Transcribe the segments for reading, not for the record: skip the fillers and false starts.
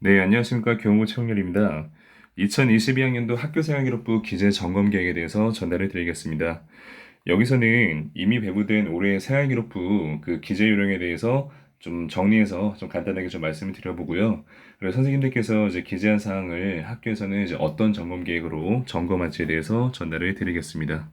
네, 안녕하십니까. 교무 최홍렬입니다. 2022학년도 학교생활기록부 기재 점검 계획에 대해서 전달해 드리겠습니다. 여기서는 이미 배부된 올해 생활기록부 그 기재 요령에 대해서 좀 정리해서 좀 간단하게 좀 말씀을 드려보고요. 그리고 선생님들께서 이제 기재한 사항을 학교에서는 이제 어떤 점검 계획으로 점검할지에 대해서 전달을 드리겠습니다.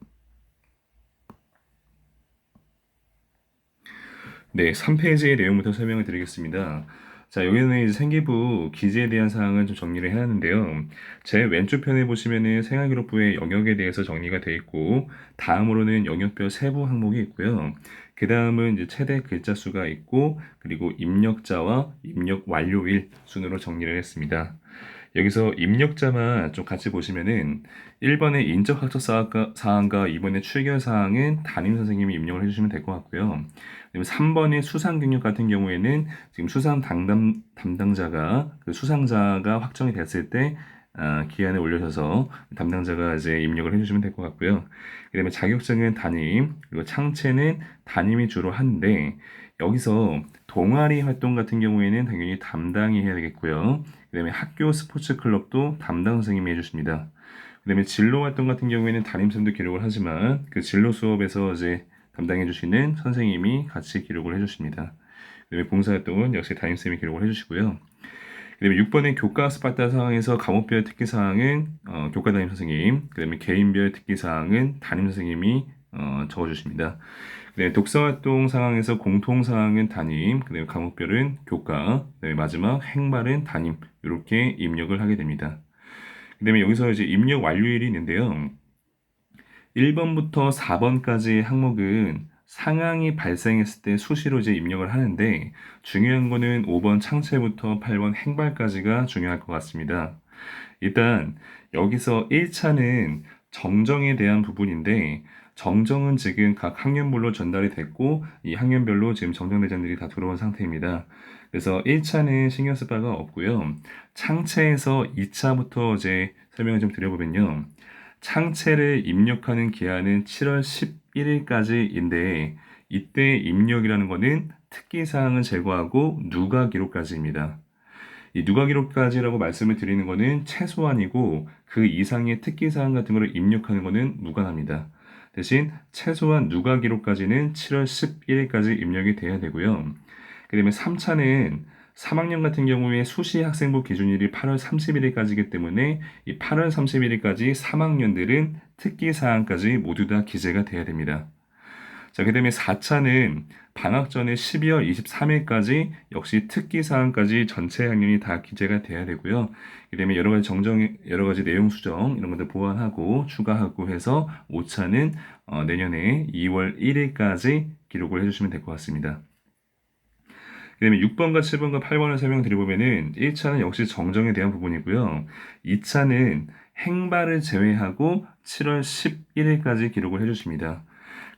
네, 3페이지의 내용부터 설명을 드리겠습니다. 자, 여기는 이제 생기부 기재에 대한 사항을 좀 정리를 해야 하는데요. 제 왼쪽 편에 보시면은 생활기록부의 영역에 대해서 정리가 되어 있고, 다음으로는 영역별 세부 항목이 있고요. 그 다음은 이제 최대 글자 수가 있고, 그리고 입력자와 입력 완료일 순으로 정리를 했습니다. 여기서 입력자만 좀 같이 보시면은 1번의 인적 학적 사항과 2번의 출결 사항은 담임 선생님이 입력을 해주시면 될 것 같고요. 그리고 3번의 수상 경력 같은 경우에는 지금 수상 담당자가 그 수상자가 확정이 됐을 때 기한에 올려셔서 담당자가 이제 입력을 해주시면 될 것 같고요. 그다음에 자격증은 담임, 그리고 창체는 담임이 주로 하는데 여기서 동아리 활동 같은 경우에는 당연히 담당이 해야 되겠고요. 그다음에 학교 스포츠 클럽도 담당 선생님이 해주십니다. 그다음에 진로 활동 같은 경우에는 담임쌤도 기록을 하지만 그 진로 수업에서 이제 담당해 주시는 선생님이 같이 기록을 해주십니다. 그다음에 봉사활동은 역시 담임쌤이 기록을 해주시고요. 그다음에 6번의 교과 스파르타 상황에서 과목별 특기 사항은 교과 담임 선생님, 그다음에 개인별 특기 사항은 담임 선생님이 적어주십니다. 그다음에 독서 활동 상황에서 공통 사항은 담임, 그다음에 과목별은 교과, 그다음에 마지막 행말은 담임 이렇게 입력을 하게 됩니다. 그다음에 여기서 이제 입력 완료일이 있는데요. 1번부터 4번까지 항목은 상황이 발생했을 때 수시로 이제 입력을 하는데 중요한 거는 5번 창체부터 8번 행발까지가 중요할 것 같습니다. 일단 여기서 1차는 정정에 대한 부분인데 정정은 지금 각 학년별로 전달이 됐고 이 학년별로 지금 정정 대장들이 다 들어온 상태입니다. 그래서 1차는 신경 쓸 바가 없고요. 창체에서 2차부터 이제 설명을 좀 드려보면요. 창체를 입력하는 기한은 7월 11일까지인데 이때 입력이라는 것은 특기사항을 제거하고 누가 기록까지입니다. 이 누가 기록까지라고 말씀을 드리는 것은 최소한이고 그 이상의 특기사항 같은 거를 입력하는 것은 무관합니다. 대신 최소한 누가 기록까지는 7월 11일까지 입력이 돼야 되고요. 그 다음에 3차는 3학년 같은 경우에 수시 학생부 기준일이 8월 31일까지이기 때문에 이 8월 31일까지 3학년들은 특기사항까지 모두 다 기재가 돼야 됩니다. 자, 그다음에 4차는 방학 전에 12월 23일까지 역시 특기 사항까지 전체 학년이 다 기재가 돼야 되고요. 그다음에 여러 가지 정정, 여러 가지 내용 수정 이런 것들 보완하고 추가하고 해서 5차는 내년에 2월 1일까지 기록을 해주시면 될 것 같습니다. 그다음에 6번과 7번과 8번을 설명드려보면은 1차는 역시 정정에 대한 부분이고요. 2차는 행발을 제외하고 7월 11일까지 기록을 해주십니다.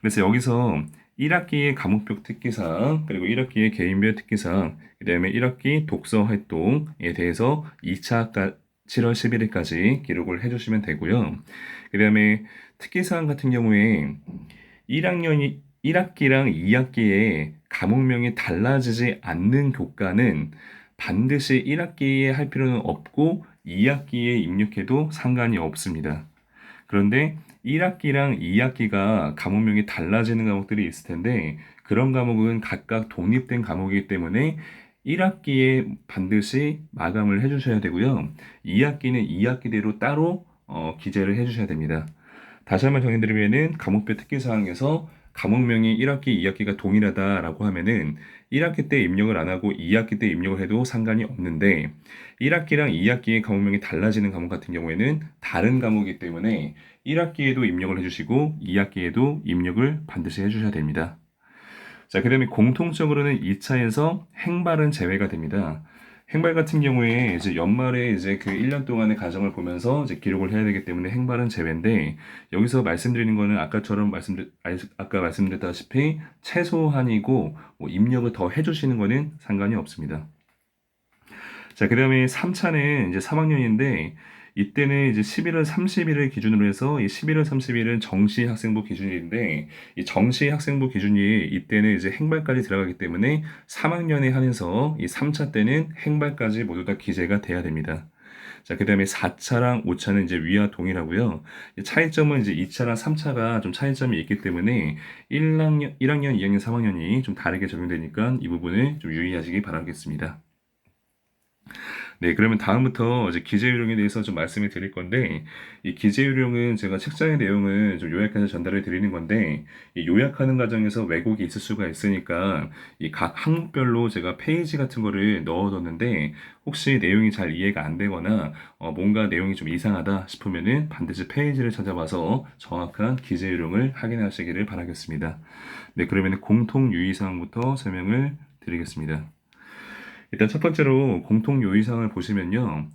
그래서 여기서 1학기의 과목별 특기사항, 그리고 1학기의 개인별 특기사항, 그 다음에 1학기 독서 활동에 대해서 2차 7월 11일까지 기록을 해주시면 되고요. 그 다음에 특기사항 같은 경우에 1학년이 1학기랑 2학기에 과목명이 달라지지 않는 교과는 반드시 1학기에 할 필요는 없고 2학기에 입력해도 상관이 없습니다. 그런데 1학기랑 2학기가 과목명이 달라지는 과목들이 있을 텐데 그런 과목은 각각 독립된 과목이기 때문에 1학기에 반드시 마감을 해주셔야 되고요. 2학기는 2학기대로 따로 기재를 해주셔야 됩니다. 다시 한번 정해드리면은 과목별 특기사항에서 과목명이 1학기, 2학기가 동일하다라고 하면은 1학기 때 입력을 안 하고 2학기 때 입력을 해도 상관이 없는데 1학기랑 2학기의 과목명이 달라지는 과목 같은 경우에는 다른 과목이기 때문에 1학기에도 입력을 해주시고 2학기에도 입력을 반드시 해주셔야 됩니다. 자, 그 다음에 공통적으로는 2차에서 행발은 제외가 됩니다. 행발 같은 경우에 이제 연말에 이제 그 1년 동안의 과정을 보면서 이제 기록을 해야 되기 때문에 행발은 제외인데 여기서 말씀드리는 거는 아까 말씀드렸다시피 최소한이고 뭐 입력을 더 해주시는 거는 상관이 없습니다. 자, 그 다음에 3차는 이제 3학년인데 이때는 이제 11월 30일을 기준으로 해서 이 11월 30일은 정시 학생부 기준일인데 이 정시 학생부 기준이 이때는 이제 행발까지 들어가기 때문에 3학년에 한해서 이 3차 때는 행발까지 모두 다 기재가 돼야 됩니다. 자, 그 다음에 4차랑 5차는 이제 위와 동일하고요. 이 차이점은 이제 2차랑 3차가 좀 차이점이 있기 때문에 1학년, 2학년, 3학년이 좀 다르게 적용되니까 이 부분을 좀 유의하시기 바라겠습니다. 네, 그러면 다음부터 이제 기재요령에 대해서 좀 말씀을 드릴 건데, 이 기재요령은 제가 책자의 내용을 좀 요약해서 전달을 드리는 건데, 이 요약하는 과정에서 왜곡이 있을 수가 있으니까, 이 각 항목별로 제가 페이지 같은 거를 넣어뒀는데, 혹시 내용이 잘 이해가 안 되거나, 뭔가 내용이 좀 이상하다 싶으면은 반드시 페이지를 찾아봐서 정확한 기재요령을 확인하시기를 바라겠습니다. 네, 그러면 공통 유의사항부터 설명을 드리겠습니다. 일단 첫 번째로 공통 요의사항을 보시면요.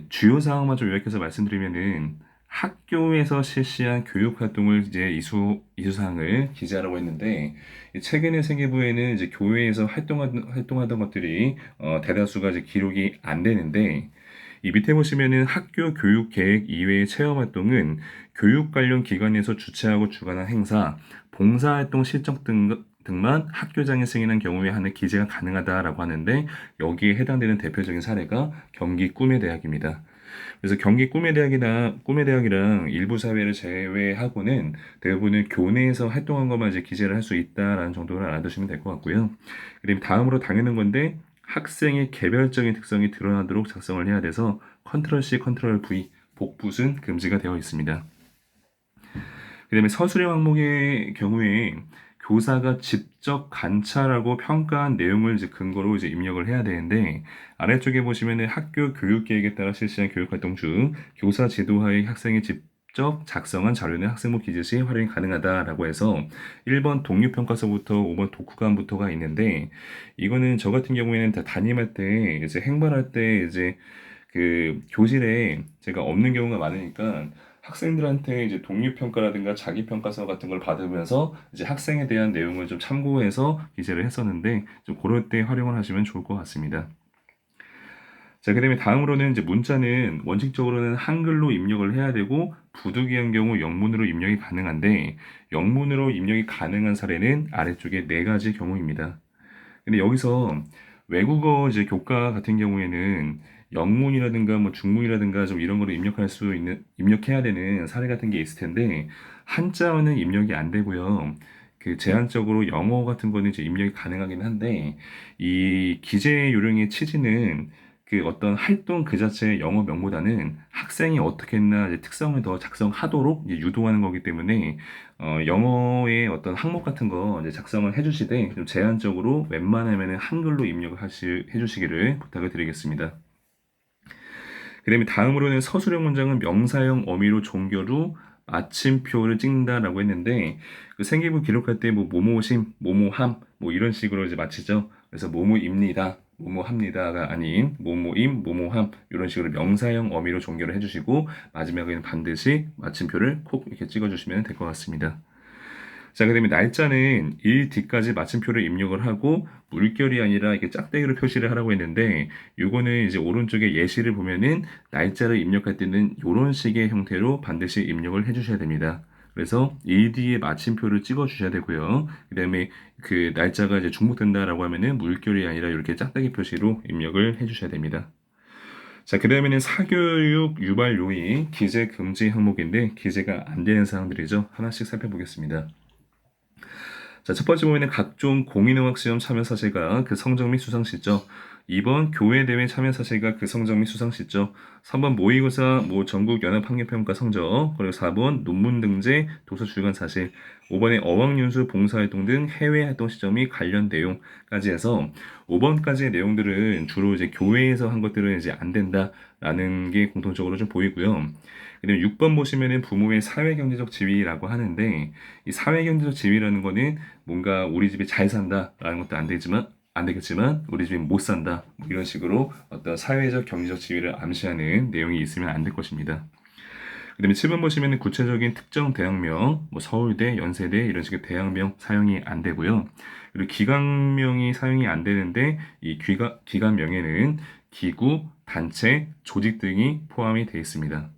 주요 사항만 좀 요약해서 말씀드리면은 학교에서 실시한 교육 활동을 이제 이수사항을 기재하라고 했는데 최근에 생기부에는 이제 교회에서 활동하던 것들이 대다수가 이제 기록이 안 되는데 이 밑에 보시면은 학교 교육 계획 이외의 체험 활동은 교육 관련 기관에서 주최하고 주관한 행사, 봉사활동 실적 등만 학교장에 승인한 경우에 하는 기재가 가능하다라고 하는데 여기에 해당되는 대표적인 사례가 경기 꿈의 대학입니다. 그래서 경기 꿈의 대학이랑 일부 사회를 제외하고는 대부분은 교내에서 활동한 것만 이제 기재를 할 수 있다라는 정도를 알아두시면 될 것 같고요. 그다음 다음으로 당연한 건데 학생의 개별적인 특성이 드러나도록 작성을 해야 돼서 컨트롤 C, 컨트롤 V 복붙은 금지가 되어 있습니다. 그다음에 서술형 항목의 경우에 교사가 직접 관찰하고 평가한 내용을 이제 근거로 이제 입력을 해야 되는데 아래쪽에 보시면은 학교 교육 계획에 따라 실시한 교육 활동 중 교사 지도하에 학생이 직접 작성한 자료는 학생부 기재 시 활용이 가능하다라고 해서 1번 독립평가서부터 5번 독후감부터가 있는데 이거는 저 같은 경우에는 다 담임할 때 이제 행발할 때 이제 그 교실에 제가 없는 경우가 많으니까 학생들한테 이제 독립평가라든가 자기평가서 같은 걸 받으면서 이제 학생에 대한 내용을 좀 참고해서 기재를 했었는데 좀 그럴 때 활용을 하시면 좋을 것 같습니다. 자, 그다음에 다음으로는 이제 문자는 원칙적으로는 한글로 입력을 해야 되고 부득이한 경우 영문으로 입력이 가능한데 영문으로 입력이 가능한 사례는 아래쪽에 네 가지 경우입니다. 근데 여기서 외국어 이제 교과 같은 경우에는 영문이라든가 뭐 중문이라든가 좀 이런 거를 입력해야 되는 사례 같은 게 있을 텐데 한자어는 입력이 안 되고요. 그 제한적으로 영어 같은 거는 이제 입력이 가능하긴 한데 이 기재 요령의 취지는 그 어떤 활동 그 자체의 영어 명보다는 학생이 어떻게 했나 이제 특성을 더 작성하도록 이제 유도하는 거기 때문에 영어의 어떤 항목 같은 거 이제 작성을 해주시되 좀 제한적으로 웬만하면은 한글로 입력을 해주시기를 부탁을 드리겠습니다. 그다음에 다음으로는 서술형 문장은 명사형 어미로 종교로 마침표를 찍는다라고 했는데 그 생기부 기록할 때 뭐 모모심, 모모함 뭐 이런 식으로 이제 마치죠. 그래서 모모입니다. 모모합니다가 아닌 모모임, 모모함 이런 식으로 명사형 어미로 종교를 해주시고 마지막에는 반드시 마침표를 콕 이렇게 찍어주시면 될 것 같습니다. 자, 그다음에 날짜는 일 뒤까지 마침표를 입력을 하고 물결이 아니라 이렇게 짝대기로 표시를 하라고 했는데 요거는 이제 오른쪽에 예시를 보면은 날짜를 입력할 때는 이런 식의 형태로 반드시 입력을 해주셔야 됩니다. 그래서 일 뒤에 마침표를 찍어 주셔야 되고요. 그다음에 그 날짜가 이제 중복된다라고 하면은 물결이 아니라 이렇게 짝대기 표시로 입력을 해주셔야 됩니다. 자, 그 다음에는 사교육 유발 요인 기재 금지 항목인데 기재가 안 되는 사항들이죠. 하나씩 살펴보겠습니다. 자, 첫 번째 보면은 각종 공인응학 시험 참여 사실과 그 성적 및 수상 실적. 2번 교회 대회 참여 사실과 그 성적 및 수상 실적. 3번 모의고사 전국 연합 학력평가 성적. 그리고 4번 논문 등재 도서 출간 사실. 5번에 어학연수 봉사활동 등 해외 활동 시점 및 관련 내용까지 해서 5번까지의 내용들은 주로 이제 교회에서 한 것들은 이제 안 된다라는 게 공통적으로 좀 보이고요. 그다음에 6번 보시면은 부모의 사회경제적 지위라고 하는데 이 사회경제적 지위라는 거는 뭔가 우리 집이 잘 산다라는 것도 안 되겠지만 우리 집이 못 산다 뭐 이런 식으로 어떤 사회적 경제적 지위를 암시하는 내용이 있으면 안 될 것입니다. 그다음에 7번 보시면은 구체적인 특정 대학명, 뭐 서울대, 연세대 이런 식의 대학명 사용이 안 되고요. 그리고 기관명이 사용이 안 되는데 이 기관명에는 기구, 단체, 조직 등이 포함이 되어 있습니다.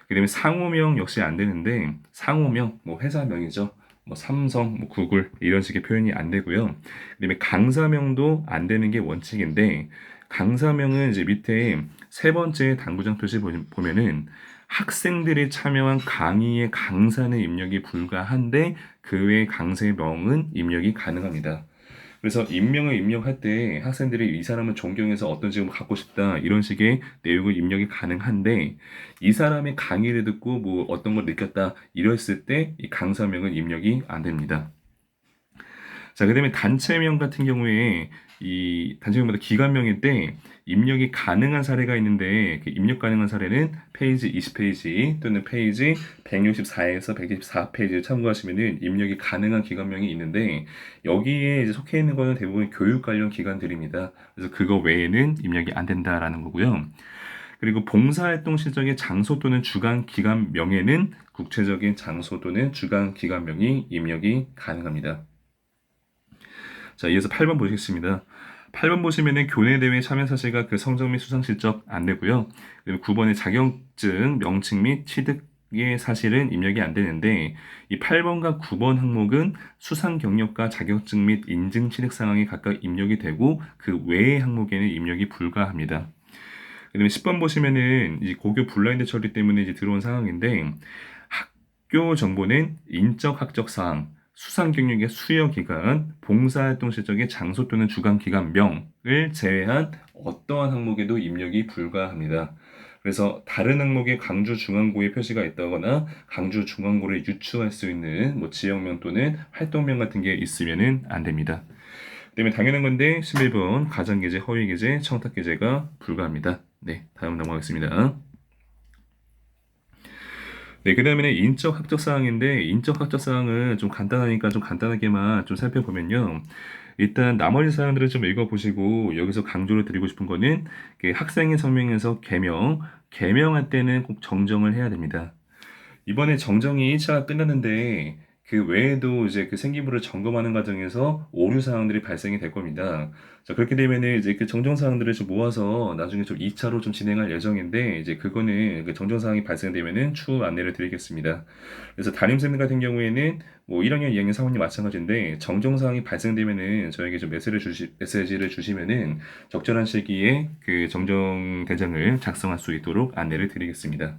그다음에 상호명 역시 안 되는데 상호명 뭐 회사명이죠. 뭐 삼성, 뭐 구글 이런 식의 표현이 안 되고요. 그다음에 강사명도 안 되는 게 원칙인데 강사명은 이제 밑에 세 번째 당구장 표시 보면은 학생들이 참여한 강의의 강사는 입력이 불가한데 그 외 강사명은 입력이 가능합니다. 그래서 임명을 입력할 때 학생들이 이 사람은 존경해서 어떤 직업을 갖고 싶다 이런 식의 내용을 입력이 가능한데 이 사람의 강의를 듣고 뭐 어떤 걸 느꼈다 이랬을 때 이 강사명은 입력이 안 됩니다. 자, 그다음에 단체명 같은 경우에 이 단체명마다 기관명일 때 입력이 가능한 사례가 있는데 그 입력 가능한 사례는 페이지 20페이지 또는 페이지 164에서 124페이지를 참고하시면은 입력이 가능한 기관명이 있는데 여기에 이제 속해 있는 거는 대부분 교육 관련 기관들입니다. 그래서 그거 외에는 입력이 안 된다라는 거고요. 그리고 봉사활동 실적의 장소 또는 주간 기관명에는 국체적인 장소 또는 주간 기관명이 입력이 가능합니다. 자, 이어서 8번 보시겠습니다. 8번 보시면은 교내 대회 참여 사실과 그 성적 및 수상 실적 안 되고요. 그리고 9번의 자격증, 명칭 및 취득의 사실은 입력이 안 되는데 이 8번과 9번 항목은 수상 경력과 자격증 및 인증 취득 상황이 각각 입력이 되고 그 외의 항목에는 입력이 불가합니다. 그다음에 10번 보시면은 이 고교 블라인드 처리 때문에 이제 들어온 상황인데 학교 정보는 인적 학적 사항, 수상 경력의 수여 기간, 봉사활동 실적의 장소 또는 주간 기간명을 제외한 어떠한 항목에도 입력이 불가합니다. 그래서 다른 항목에 강주 중앙고의 표시가 있다거나 강주 중앙고를 유추할 수 있는 뭐 지역명 또는 활동명 같은 게 있으면은 안 됩니다. 그다음에 당연한 건데 11번 가장계제, 허위계제, 청탁계제가 불가합니다. 네, 다음 넘어가겠습니다. 네, 그 다음에는 인적 학적 사항인데, 인적 학적 사항은 좀 간단하니까 좀 간단하게만 좀 살펴보면요. 일단 나머지 사항들을 좀 읽어보시고, 여기서 강조를 드리고 싶은 거는, 그 학생의 성명에서 개명할 때는 꼭 정정을 해야 됩니다. 이번에 정정이 1차가 끝났는데 그 외에도 이제 그 생기부를 점검하는 과정에서 오류 사항들이 발생이 될 겁니다. 자, 그렇게 되면은 이제 그 정정 사항들을 좀 모아서 나중에 좀 2차로 좀 진행할 예정인데 이제 그거는 그 정정 사항이 발생되면은 추후 안내를 드리겠습니다. 그래서 담임쌤 같은 경우에는 뭐 1학년, 2학년, 3학년 마찬가지인데 정정 사항이 발생되면은 저에게 좀 메시지를 주시면은 적절한 시기에 그 정정 대장을 작성할 수 있도록 안내를 드리겠습니다.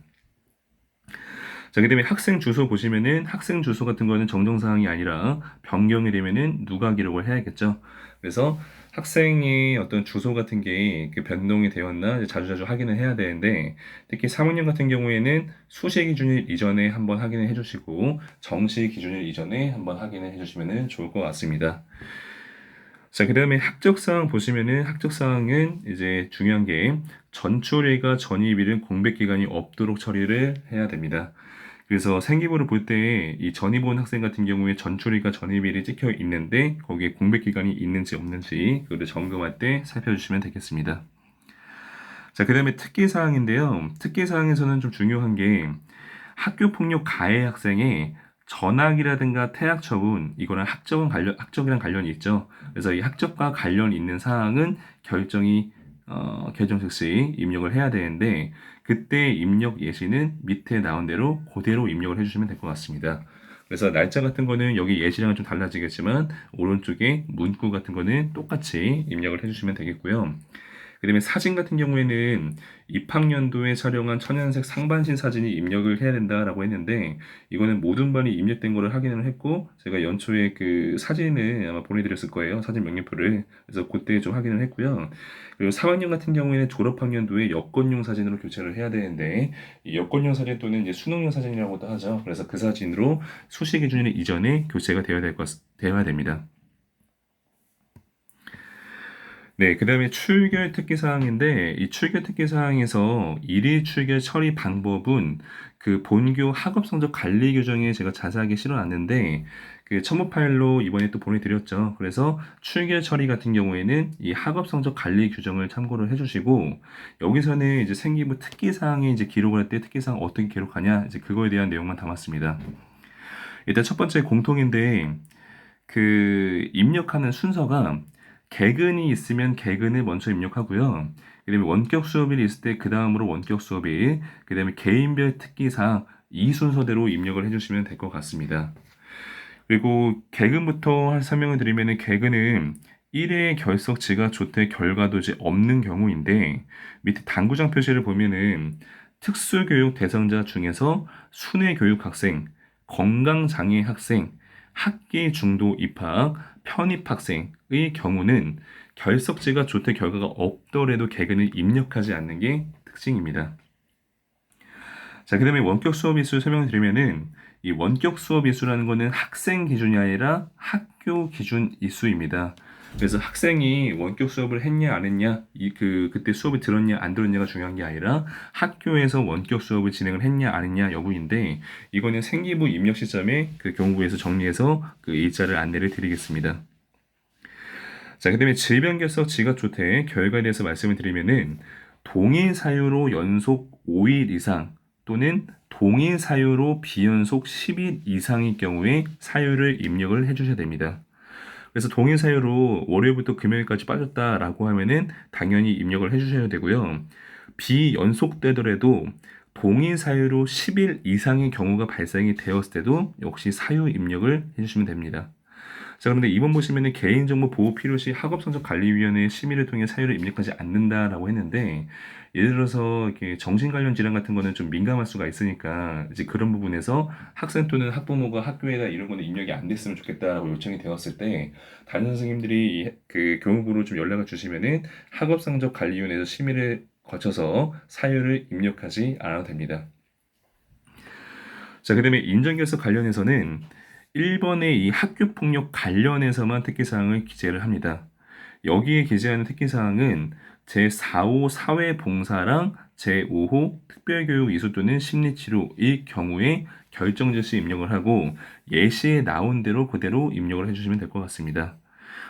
자, 그다음에 학생 주소 보시면은 학생 주소 같은 거는 정정사항이 아니라 변경이 되면은 누가 기록을 해야겠죠. 그래서 학생의 어떤 주소 같은 게 그 변동이 되었나 이제 자주자주 확인을 해야 되는데 특히 3학년 같은 경우에는 수시 기준일 이전에 한번 확인을 해주시고 정시 기준일 이전에 한번 확인을 해주시면 좋을 것 같습니다. 자, 그 다음에 학적사항 보시면은 학적사항은 이제 중요한 게 전출일과 전입일은 공백 기간이 없도록 처리를 해야 됩니다. 그래서 생기부를 볼 때 이 전입 온 학생 같은 경우에 전출일과 전입일이 찍혀 있는데 거기에 공백 기간이 있는지 없는지 그거를 점검할 때 살펴주시면 되겠습니다. 자, 그 다음에 특기사항인데요. 특기사항에서는 좀 중요한 게 학교폭력 가해 학생의 전학이라든가 퇴학 처분, 이거랑 학적이랑 관련이 있죠. 그래서 이 학적과 관련 있는 사항은 결정 즉시 입력을 해야 되는데, 그때 입력 예시는 밑에 나온 대로 그대로 입력을 해주시면 될 것 같습니다. 그래서 날짜 같은 거는 여기 예시랑은 좀 달라지겠지만, 오른쪽에 문구 같은 거는 똑같이 입력을 해주시면 되겠고요. 그 다음에 사진 같은 경우에는 입학연도에 촬영한 천연색 상반신 사진이 입력을 해야 된다라고 했는데 이거는 모든 반이 입력된 거를 확인을 했고 제가 연초에 그 사진을 아마 보내드렸을 거예요. 사진 명령표를. 그래서 그때 좀 확인을 했고요. 그리고 3학년 같은 경우에는 졸업학년도에 여권용 사진으로 교체를 해야 되는데 이 여권용 사진 또는 이제 수능용 사진이라고도 하죠. 그래서 그 사진으로 수시 기준 이전에 교체가 되어야 됩니다. 네, 그 다음에 출결 특기 사항인데, 이 출결 특기 사항에서 일일 출결 처리 방법은 그 본교 학업 성적 관리 규정에 제가 자세하게 실어놨는데, 그 첨부 파일로 이번에 또 보내드렸죠. 그래서 출결 처리 같은 경우에는 이 학업 성적 관리 규정을 참고를 해주시고, 여기서는 이제 생기부 특기 사항에 이제 기록을 할 때 특기 사항 어떻게 기록하냐, 이제 그거에 대한 내용만 담았습니다. 일단 첫 번째 공통인데, 그 입력하는 순서가 개근이 있으면 개근을 먼저 입력하고요. 그다음에 원격 수업일이 있을 때 그 다음으로 원격 수업일, 그다음에 개인별 특기사항 이 순서대로 입력을 해주시면 될 것 같습니다. 그리고 개근부터 설명을 드리면은 개근은 1회 결석 지각 조퇴 결과도지 없는 경우인데 밑에 당구장 표시를 보면은 특수교육 대상자 중에서 순회 교육 학생, 건강장애 학생, 학기 중도 입학, 편입 학생의 경우는 결석지가 조퇴 결과가 없더라도 개근을 입력하지 않는 게 특징입니다. 자, 그 다음에 원격 수업 일수 설명을 드리면은 이 원격 수업 일수라는 거는 학생 기준이 아니라 학교 기준 일수입니다. 그래서 학생이 원격 수업을 했냐 안 했냐 그때 수업을 들었냐 안 들었냐가 중요한 게 아니라 학교에서 원격 수업을 진행을 했냐 안 했냐 여부인데 이거는 생기부 입력 시점에 그 교무부에서 정리해서 그 일자를 안내를 드리겠습니다. 자, 그다음에 질병 결석 지각 조퇴 결과에 대해서 말씀을 드리면은 동일 사유로 연속 5일 이상 또는 동일 사유로 비연속 10일 이상의 경우에 사유를 입력을 해주셔야 됩니다. 그래서 동일 사유로 월요일부터 금요일까지 빠졌다라고 하면은 당연히 입력을 해주셔야 되고요. 비연속되더라도 동일 사유로 10일 이상의 경우가 발생이 되었을 때도 역시 사유 입력을 해주시면 됩니다. 자, 그런데 이번 보시면은 개인정보 보호 필요시 학업성적관리위원회의 심의를 통해 사유를 입력하지 않는다라고 했는데 예를 들어서 이렇게 정신 관련 질환 같은 거는 좀 민감할 수가 있으니까 이제 그런 부분에서 학생 또는 학부모가 학교에다 이런 거는 입력이 안 됐으면 좋겠다라고 요청이 되었을 때 담임 선생님들이 그 교무부로 좀 연락을 주시면은 학업성적관리위원회에서 심의를 거쳐서 사유를 입력하지 않아도 됩니다. 자, 그다음에 인정결석 관련해서는 1번의 이 학교폭력 관련해서만 특기사항을 기재를 합니다. 여기에 기재하는 특기사항은 제4호 사회봉사랑 제5호 특별교육 이수 또는 심리치료의 경우에 결정질 시 입력을 하고 예시에 나온 대로 그대로 입력을 해주시면 될 것 같습니다.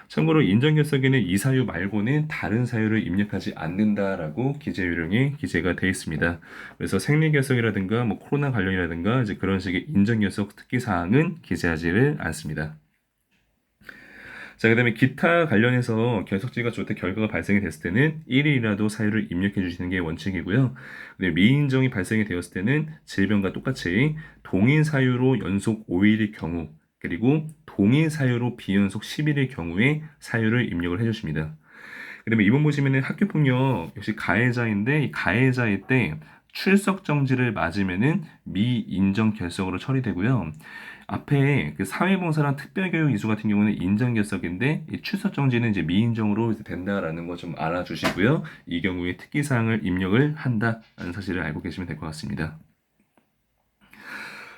참고로 인정결석에는 이 사유 말고는 다른 사유를 입력하지 않는다라고 기재 요령에 기재가 되어 있습니다. 그래서 생리결석이라든가 뭐 코로나 관련이라든가 이제 그런 식의 인정결석 특기 사항은 기재하지를 않습니다. 자, 그 다음에 기타 관련해서 결석지가 조퇴 결과가 발생이 됐을 때는 1일이라도 사유를 입력해 주시는 게 원칙이고요. 근데 미인정이 발생이 되었을 때는 질병과 똑같이 동일 사유로 연속 5일의 경우 그리고 동일 사유로 비연속 10일의 경우에 사유를 입력을 해주십니다. 그 다음에 이번 보시면은 학교폭력 역시 가해자인데 이 가해자일 때 출석 정지를 맞으면은 미인정 결석으로 처리되고요. 앞에 그 사회봉사랑 특별교육 이수 같은 경우는 인정결석인데 이 출석 정지는 이제 미인정으로 된다라는 거 좀 알아주시고요. 이 경우에 특기사항을 입력을 한다는 사실을 알고 계시면 될 것 같습니다.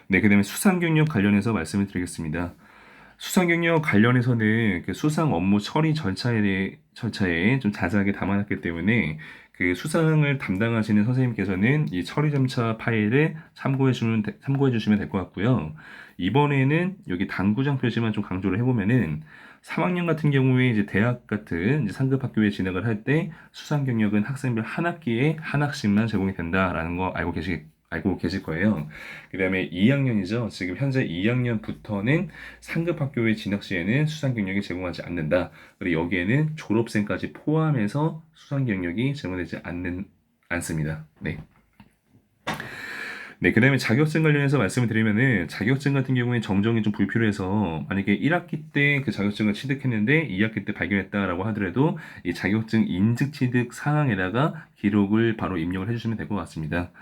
네, 그다음에 수상 경력 관련해서 말씀을 드리겠습니다. 수상 경력 관련해서는 그 수상 업무 처리 절차에 좀 자세하게 담아놨기 때문에 그 수상을 담당하시는 선생님께서는 이 처리 절차 파일을 참고해 주시면 될 것 같고요. 이번에는 여기 당구장 표시만 좀 강조를 해보면은 3학년 같은 경우에 이제 대학 같은 이제 상급 학교에 진학을 할 때 수상 경력은 학생별 한 학기에 한 학씩만 제공이 된다라는 거 알고 계실 거예요. 그 다음에 2학년이죠. 지금 현재 2학년부터는 상급 학교에 진학 시에는 수상 경력이 제공하지 않는다. 그리고 여기에는 졸업생까지 포함해서 수상 경력이 제공되지 않습니다. 네. 네, 그 다음에 자격증 관련해서 말씀을 드리면은 자격증 같은 경우에 정정이 좀 불필요해서 만약에 1학기 때 그 자격증을 취득했는데 2학기 때 발견했다라고 하더라도 이 자격증 인증 취득 상황에다가 기록을 바로 입력을 해주시면 될 것 같습니다.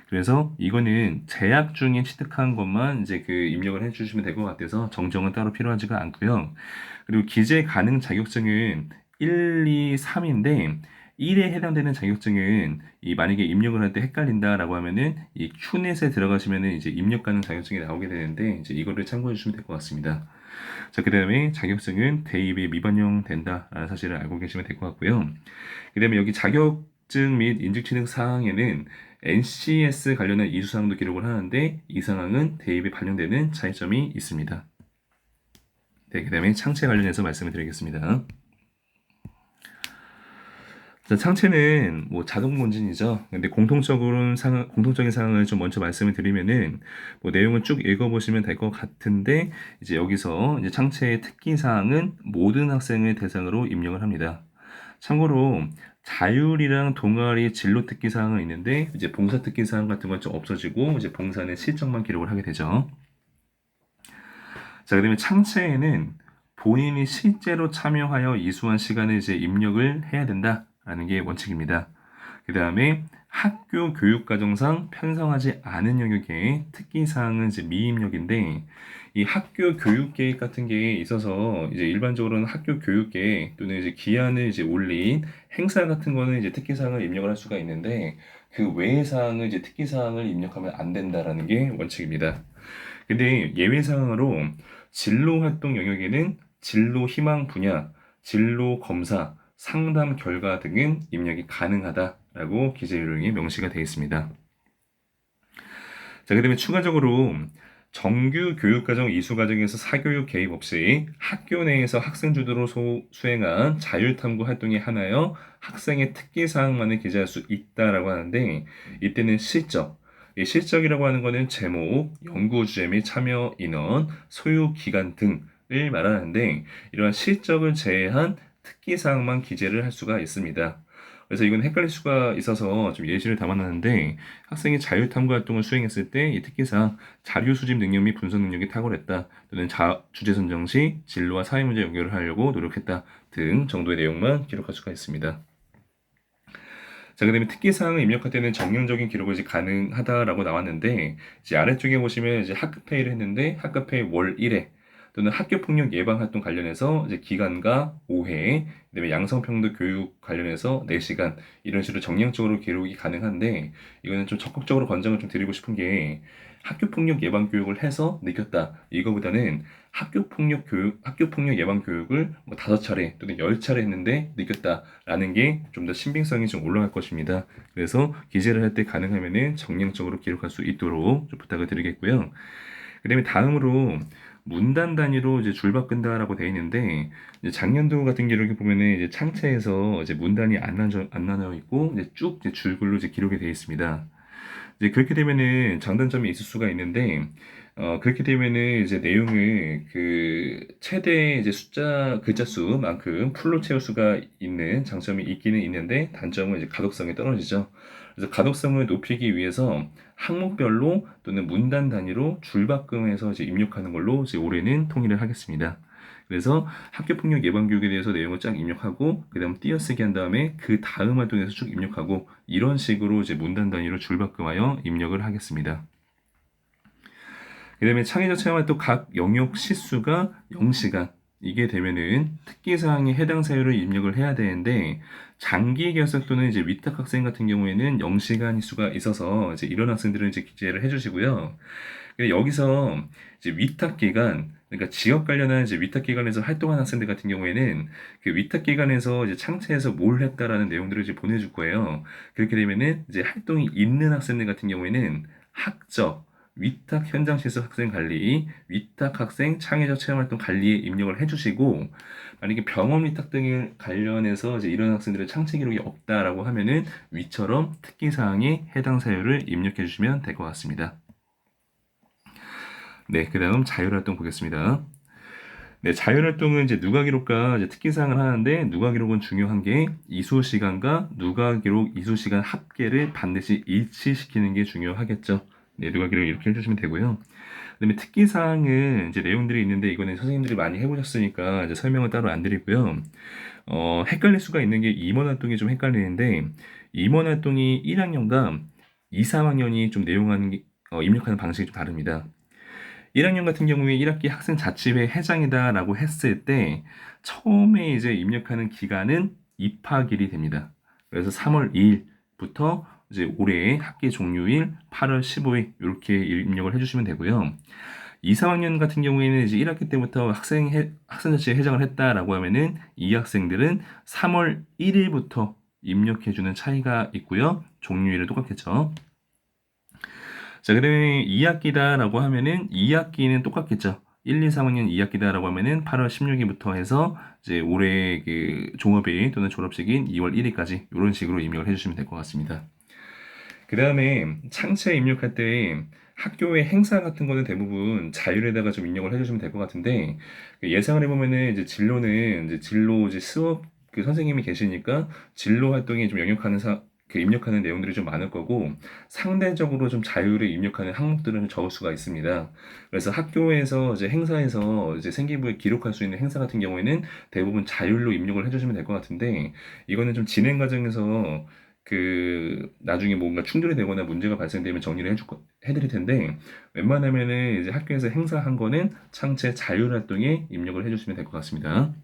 그래서 이거는 재학 중에 취득한 것만 이제 그 입력을 해주시면 될 것 같아서 정정은 따로 필요하지가 않고요. 그리고 기재 가능 자격증은 1, 2, 3인데 1에 해당되는 자격증은 이 만약에 입력을 할 때 헷갈린다라고 하면은 이 큐넷에 들어가시면은 이제 입력 가능 자격증이 나오게 되는데 이제 이거를 참고해 주시면 될 것 같습니다. 자, 그다음에 자격증은 대입에 미반영 된다라는 사실을 알고 계시면 될 것 같고요. 그다음에 여기 자격증 및 인증 취득 사항에는 NCS 관련한 이수 사항도 기록을 하는데 이 사항은 대입에 반영되는 차이점이 있습니다. 네, 그다음에 창체 관련해서 말씀을 드리겠습니다. 자, 창체는 뭐 자동 본진이죠. 근데 공통적인 상황을 좀 먼저 말씀을 드리면은 뭐 내용을 쭉 읽어보시면 될 것 같은데 이제 여기서 이제 창체의 특기 사항은 모든 학생을 대상으로 입력을 합니다. 참고로 자율이랑 동아리 진로 특기 사항은 있는데 이제 봉사 특기 사항 같은 건 좀 없어지고 이제 봉사는 실적만 기록을 하게 되죠. 자, 그다음에 창체에는 본인이 실제로 참여하여 이수한 시간을 이제 입력을 해야 된다라는 게 원칙입니다. 그 다음에 학교 교육과정상 편성하지 않은 영역의 특기사항은 이제 미입력인데, 이 학교 교육계획 같은 게 있어서 이제 일반적으로는 학교 교육계획 또는 이제 기한을 이제 올린 행사 같은 거는 이제 특기사항을 입력을 할 수가 있는데, 그 외의 사항을 이제 특기사항을 입력하면 안 된다라는 게 원칙입니다. 근데 예외 사항으로 진로 활동 영역에는 진로 희망 분야, 진로 검사, 상담 결과 등은 입력이 가능하다라고 기재 요령에 명시가 되어 있습니다. 자, 그다음에 추가적으로 정규 교육과정 이수 과정에서 사교육 개입 없이 학교 내에서 학생 주도로 수행한 자율탐구 활동에 하나여 학생의 특기 사항만을 기재할 수 있다라고 하는데, 이때는 실적, 이 실적이라고 하는 것은 제목, 연구 주제 및 참여 인원, 소요 기간 등을 말하는데, 이러한 실적을 제외한 특기 사항만 기재를 할 수가 있습니다. 그래서 이건 헷갈릴 수가 있어서 좀 예시를 담아놨는데, 학생이 자율탐구 활동을 수행했을 때 이 특기사항 자료 수집 능력 및 분석 능력이 탁월했다, 또는 주제 선정 시 진로와 사회 문제 연결을 하려고 노력했다 등 정도의 내용만 기록할 수가 있습니다. 자, 그다음에 특기사항을 입력할 때는 정량적인 기록이 이제 가능하다라고 나왔는데, 이제 아래쪽에 보시면 이제 학급회의를 했는데 학급회의 월 1회 또는 학교폭력 예방 활동 관련해서 이제 기간과 5회, 그다음에 양성평등 교육 관련해서 4시간 이런 식으로 정량적으로 기록이 가능한데, 이거는 좀 적극적으로 권장을 좀 드리고 싶은 게, 학교폭력 예방 교육을 해서 느꼈다 이거보다는 학교폭력 예방 교육을 뭐 5차례 또는 10차례 했는데 느꼈다라는 게 좀 더 신빙성이 좀 올라갈 것입니다. 그래서 기재를 할 때 가능하면은 정량적으로 기록할 수 있도록 좀 부탁을 드리겠고요. 그다음에 다음으로 문단 단위로 이제 줄 바꾼다라고 되어 있는데, 이제 작년도 같은 기록에 보면은 이제 창체에서 이제 문단이 안 나눠 있고 이제 쭉 이제 줄글로 이제 기록이 되어 있습니다. 이제 그렇게 되면은 장단점이 있을 수가 있는데, 그렇게 되면은 이제 내용을 그 최대 이제 글자 수만큼 풀로 채울 수가 있는 장점이 있기는 있는데, 단점은 이제 가독성이 떨어지죠. 그래서 가독성을 높이기 위해서 항목별로 또는 문단 단위로 줄바꿈해서 이제 입력하는 걸로 이제 올해는 통일을 하겠습니다. 그래서 학교폭력 예방교육에 대해서 내용을 쫙 입력하고, 그 다음 띄어쓰기 한 다음에 그 다음 활동에서 쭉 입력하고, 이런 식으로 이제 문단 단위로 줄바꿈하여 입력을 하겠습니다. 그 다음에 창의적 체험활동 각 영역 시수가 0시간, 이게 되면은 특기사항에 해당 사유를 입력을 해야 되는데, 장기 결석 또는 이제 위탁 학생 같은 경우에는 0시간일 수가 있어서 이제 이런 학생들은 이제 기재를 해주시고요. 근데 여기서 이제 위탁 기간, 그러니까 지역 관련한 이제 위탁 기관에서 활동한 학생들 같은 경우에는 그 위탁 기관에서 이제 창체해서 뭘 했다라는 내용들을 이제 보내줄 거예요. 그렇게 되면은 이제 활동이 있는 학생들 같은 경우에는 학적, 위탁 현장 실습 학생 관리, 위탁 학생 창의적 체험 활동 관리에 입력을 해주시고, 만약에 병원 위탁 등에 관련해서 이제 이런 학생들의 창체 기록이 없다라고 하면은 위처럼 특기 사항에 해당 사유를 입력해 주시면 될 것 같습니다. 네, 그 다음 자율활동 보겠습니다. 네, 자율활동은 이제 누가 기록과 이제 특기사항을 하는데, 누가 기록은 중요한 게 이수 시간과 누가 기록 이수 시간 합계를 반드시 일치시키는 게 중요하겠죠. 네, 누가 기록 이렇게 해주시면 되고요. 그다음에 특기사항은 이제 내용들이 있는데, 이거는 선생님들이 많이 해보셨으니까 이제 설명을 따로 안 드리고요. 헷갈릴 수가 있는 게 임원 활동이 좀 헷갈리는데, 임원 활동이 1학년과 2, 3학년이 좀 입력하는 방식이 좀 다릅니다. 1학년 같은 경우에 1학기 학생 자치회 회장이다라고 했을 때 처음에 이제 입력하는 기간은 입학일이 됩니다. 그래서 3월 2일부터 이제 올해 학기 종료일 8월 15일 이렇게 입력을 해주시면 되고요. 2, 3학년 같은 경우에는 이제 1학기 때부터 학생자치회 회장을 했다라고 하면은 이 학생들은 3월 1일부터 입력해주는 차이가 있고요. 종료일은 똑같겠죠. 자, 그다음에 2학기다라고 하면은 2학기는 똑같겠죠. 1, 2, 3학년 2학기다라고 하면은 8월 16일부터 해서 이제 올해 그 종업일 또는 졸업식인 2월 1일까지 이런 식으로 입력을 해주시면 될 것 같습니다. 그 다음에 창체에 입력할 때 학교의 행사 같은 거는 대부분 자율에다가 좀 입력을 해주시면 될 것 같은데 그 예상을 해보면은 이제 진로는 이제 진로 이제 수업 그 선생님이 계시니까 진로 활동에 좀 영역하는 그 입력하는 내용들이 좀 많을 거고 상대적으로 좀 자율에 입력하는 항목들은 좀 적을 수가 있습니다. 그래서 학교에서 이제 행사에서 이제 생기부에 기록할 수 있는 행사 같은 경우에는 대부분 자율로 입력을 해주시면 될 것 같은데 이거는 좀 진행 과정에서 그 나중에 뭔가 충돌이 되거나 문제가 발생되면 정리를 해드릴 텐데 웬만하면은 이제 학교에서 행사한 거는 창체 자율 활동에 입력을 해주시면 될 것 같습니다.